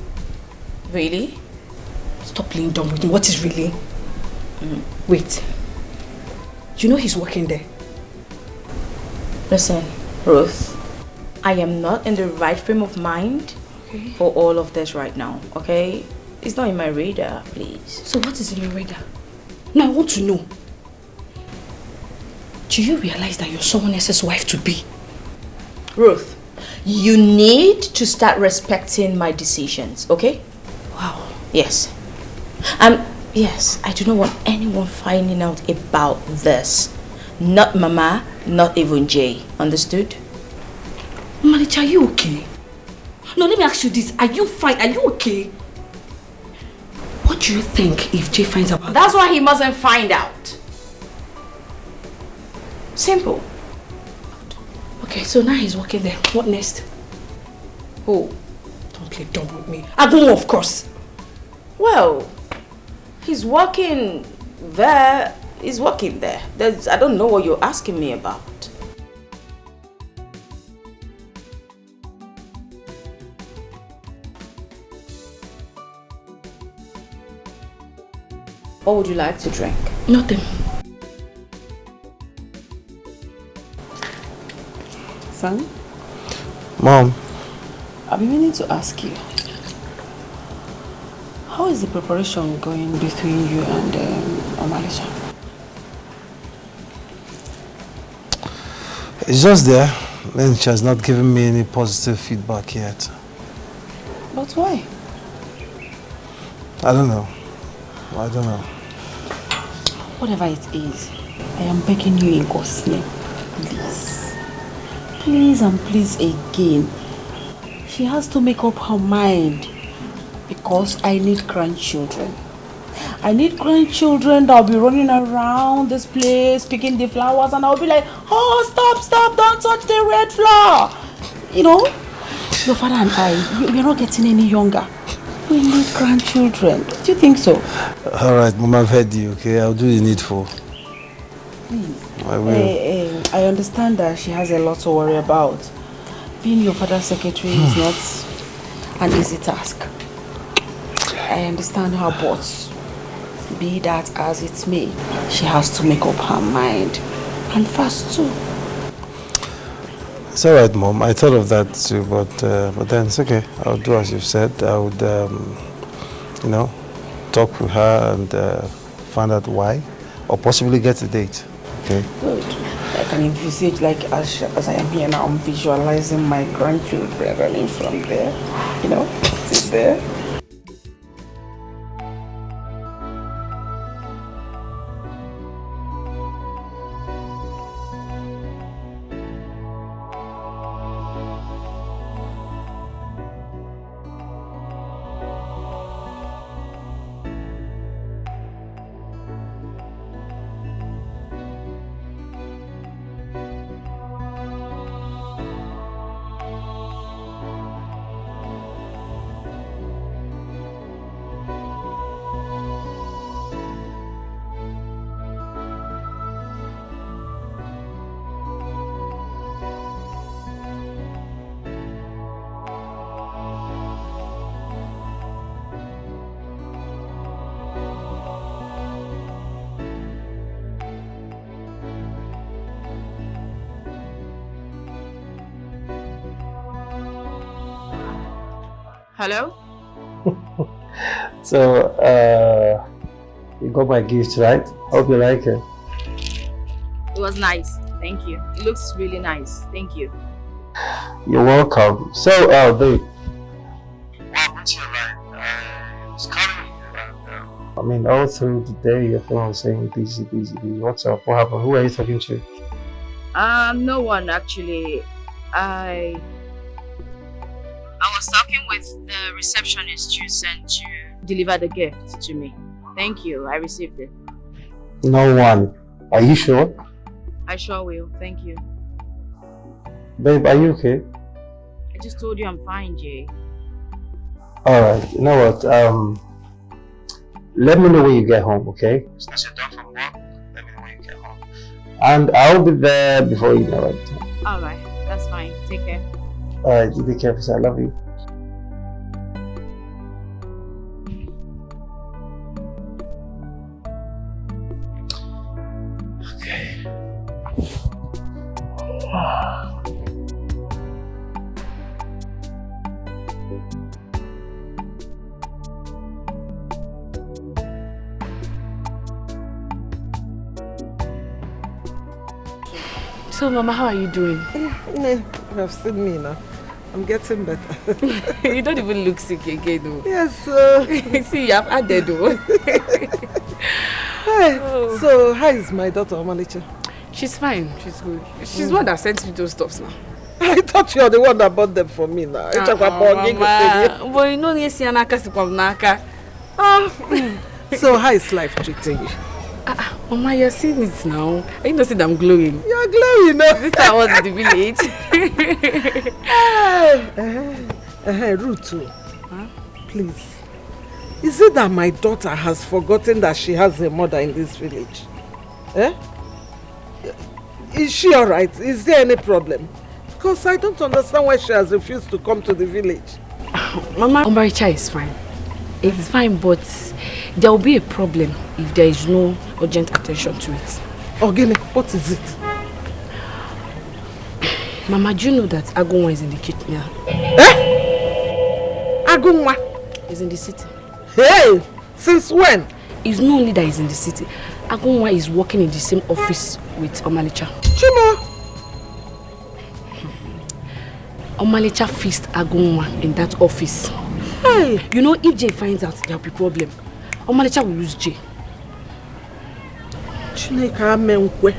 Really? Stop playing dumb with me. What is really? Wait. You know he's working there? Listen, Ruth. I am not in the right frame of mind for all of this right now, okay? It's not in my radar, please. So what is in your radar? No, I want to know. Do you realize that you're someone else's wife to be? Ruth, you need to start respecting my decisions, okay? Wow. Yes. Yes, I do not want anyone finding out about this. Not Mama, not even Jay. Understood? Malicha, are you okay? No, let me ask you this. Are you fine? Are you okay? What do you think if Jay finds out? That's why he mustn't find out. Simple. Okay, so now he's working there. What next? Who? Don't play dumb with me. Agun, of course. Well, he's working there. He's working there. I don't know what you're asking me about. What would you like to drink? Nothing. Son? Mom. I've been meaning to ask you. How is the preparation going between you and Omalisha? It's just there. Then she has not given me any positive feedback yet. But why? I don't know. Whatever it is, I am begging you in God's name. Please. Please and please again. She has to make up her mind. Because I need grandchildren. I need grandchildren that will be running around this place, picking the flowers, and I'll be like, oh, stop, don't touch the red flower. You know, your father and I, we're not getting any younger. We need grandchildren. Don't you think so? Alright, Mom, I've heard you, okay? I'll do the needful. Please. I will. I understand that she has a lot to worry about. Being your father's secretary is not an easy task. I understand her, but be that as it may, she has to make up her mind. And fast too. It's alright, Mom. I thought of that too, but then it's okay. I'll do as you've said. I would, talk with her and find out why, or possibly get a date. Okay. Good. I can envisage, like as I am here now, I'm visualizing my grandchildren running from there. You know, sit there. Hello? So, you got my gift, right? Hope you like it. It was nice. Thank you. It looks really nice. Thank you. You're welcome. So, babe. What's your line? I mean, all through the day, your phone was saying busy, busy, busy. What's up? What happened? Who are you talking to? No one actually. I was talking with the receptionist you sent to deliver the gift to me. Thank you. I received it. No one. Are you sure? I sure will. Thank you. Babe, are you okay? I just told you I'm fine, Jay. Alright, you know what? Let me know when you get home, okay? Since you're done from work, let me know when you get home. And I'll be there before you know it. Alright, that's fine. Take care. Alright, you be careful, sir. I love you. Okay. So, Mama, how are you doing? You have seen me now. I'm getting better. You don't even look sick again, though. Yes. See, you have added, though. Hey, so, how is my daughter, Omalicha? She's fine. She's good. She's the one that sent me those stuffs now. I thought you are the one that bought them for me now. Mama, but you know, yes, so, how is life treating you? Mama, you're seeing it now. I know that I'm glowing. You're glowing now. This I was in the village. Ruth, huh? Please. Is it that my daughter has forgotten that she has a mother in this village? Eh? Is she alright? Is there any problem? Because I don't understand why she has refused to come to the village. Mama, Omaricha is fine. It's fine, but there will be a problem if there is no urgent attention to it. Ogene, what is it? Mama, do you know that Agunwa is in the kitchen now? Eh? Agunwa? Is in the city. Hey! Since when? It's not only that he's in the city. Agunwa is working in the same office with Omalicha. Chimo! Omalicha fixed Agunwa in that office. Hey! You know, if Jay finds out, there will be problem. Omalicha will lose Jay. Chineke amenkwe.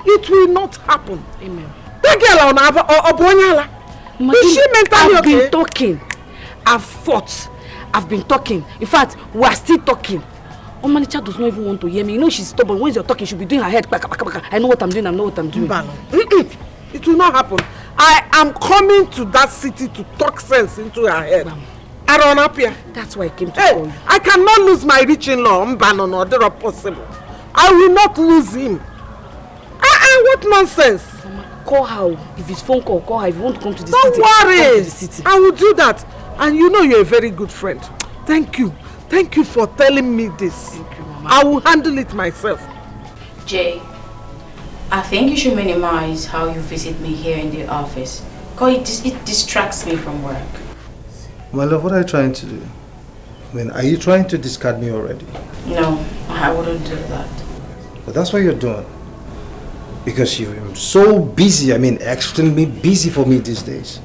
It will not happen. Amen. That girl on Obonyala. Is she mentally okay? I've been talking. I've fought. I've been talking. In fact, we are still talking. Omalicha does not even want to hear me. You know she's stubborn. When you're talking, she'll be doing her head. I know what I'm doing. I know what I'm doing. It will not happen. I am coming to that city to talk sense into her head. Aronapia. That's why I came to call you. I cannot lose my rich-in-law. Mbano, not possible. I will not lose him. What nonsense. Mama, call her. If it's phone call, call her. If you want to come to the city, come to the city. I will do that. And you know you're a very good friend. Thank you. Thank you for telling me this. Thank you, Mama. I will handle it myself. Jay, I think you should minimize how you visit me here in the office. Because it distracts me from work. My love, what are you trying to do? I mean, are you trying to discard me already? No, I wouldn't do that. But that's what you're doing. Because you're so busy, I mean, extremely busy for me these days.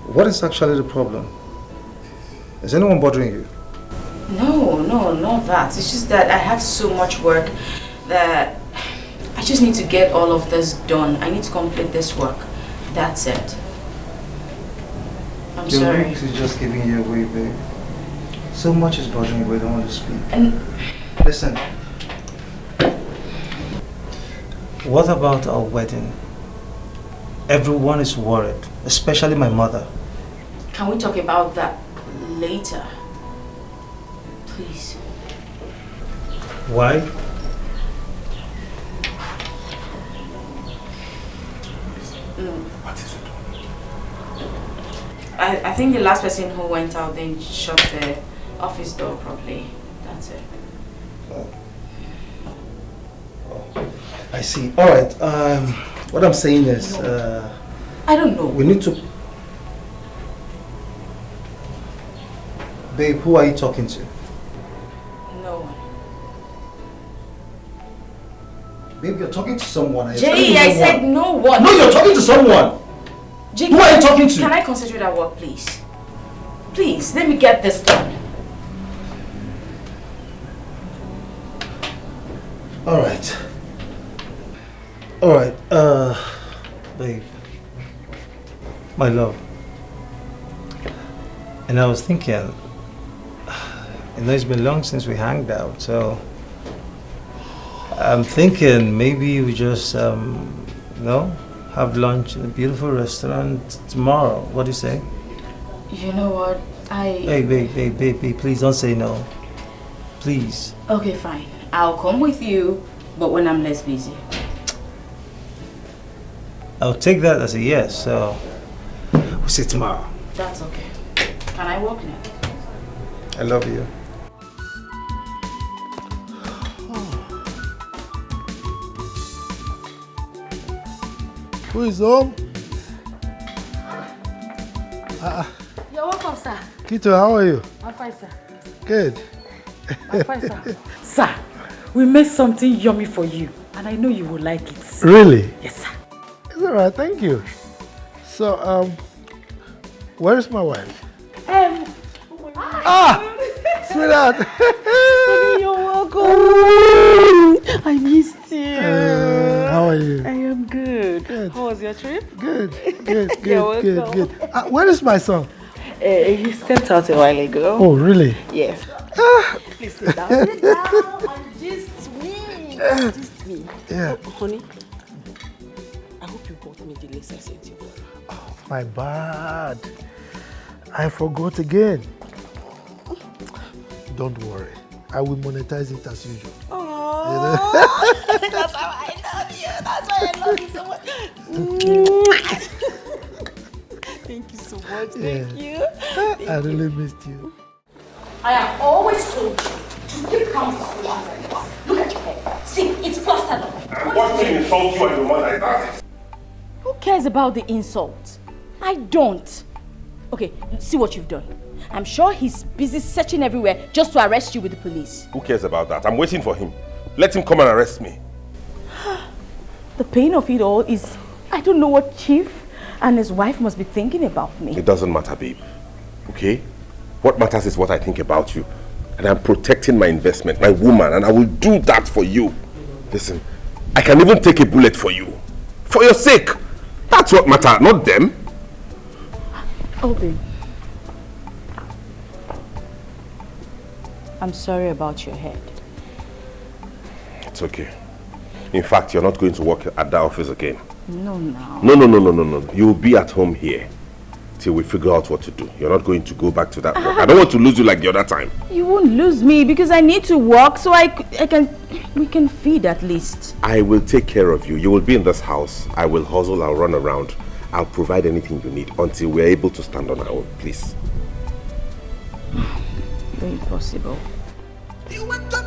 What is actually the problem? Is anyone bothering you? No, not that. It's just that I have so much work that I just need to get all of this done. I need to complete this work. That's it. I'm sorry. Your work is just giving you away, babe. So much is bothering you, but I don't want to speak. And listen. What about our wedding? Everyone is worried, especially my mother. Can we talk about that later? Please. Why? What is it? I think the last person who went out then shut the office door properly. That's it. I see. All right. What I'm saying is, I don't know. We need to. Babe, who are you talking to? No one. Babe, you're talking to someone. Jay, I said no one. No, you're talking to someone. Jay, who are you talking to? Can I concentrate at work, please? Please, let me get this done. Alright. Babe. My love. And I was thinking, it's been long since we hanged out, so I'm thinking maybe we just, have lunch in a beautiful restaurant tomorrow. What do you say? You know what? Hey, babe, please don't say no. Please. Okay, fine. I'll come with you, but when I'm less busy. I'll take that as a yes, so we'll see tomorrow. That's okay. Can I walk now? I love you. Who is home? You're welcome, sir. Kito, how are you? I'm fine, sir. Good. I'm fine, sir. Sir, we made something yummy for you, and I know you will like it. Really? Yes, sir. It's alright, thank you. So, where is my wife? Sweetheart! You're welcome. I missed you. How are you? I am good. How was your trip? Good. You're welcome. Where is my son? He stepped out a while ago. Oh, really? Yes. Please sit down. Sit down. And just me. Just me. Yeah. Oh, honey, I hope you got me the list I sent you. Oh, my bad. I forgot again. Don't worry. I will monetize it as usual. Oh, that's why I love you. That's why I love you so much. Thank you so much. Thank you. I really missed you. I have always told you to keep calm. Look at your head. See, it's plastered up. What can insult you and your mother is that? Who cares about the insult? I don't. Okay, see what you've done. I'm sure he's busy searching everywhere just to arrest you with the police. Who cares about that? I'm waiting for him. Let him come and arrest me. The pain of it all is I don't know what Chief and his wife must be thinking about me. It doesn't matter, babe. Okay? What matters is what I think about you. And I'm protecting my investment, my woman, and I will do that for you. Listen, I can even take a bullet for you. For your sake. That's what matters, not them. Oh, babe. I'm sorry about your head. It's okay. In fact, you're not going to work at that office again. No. No. You'll be at home here till we figure out what to do. You're not going to go back to that work. I don't want to lose you like the other time. You won't lose me because I need to work so we can feed at least. I will take care of you. You will be in this house. I will hustle, I'll run around. I'll provide anything you need until we're able to stand on our own, please. Very possible. You went to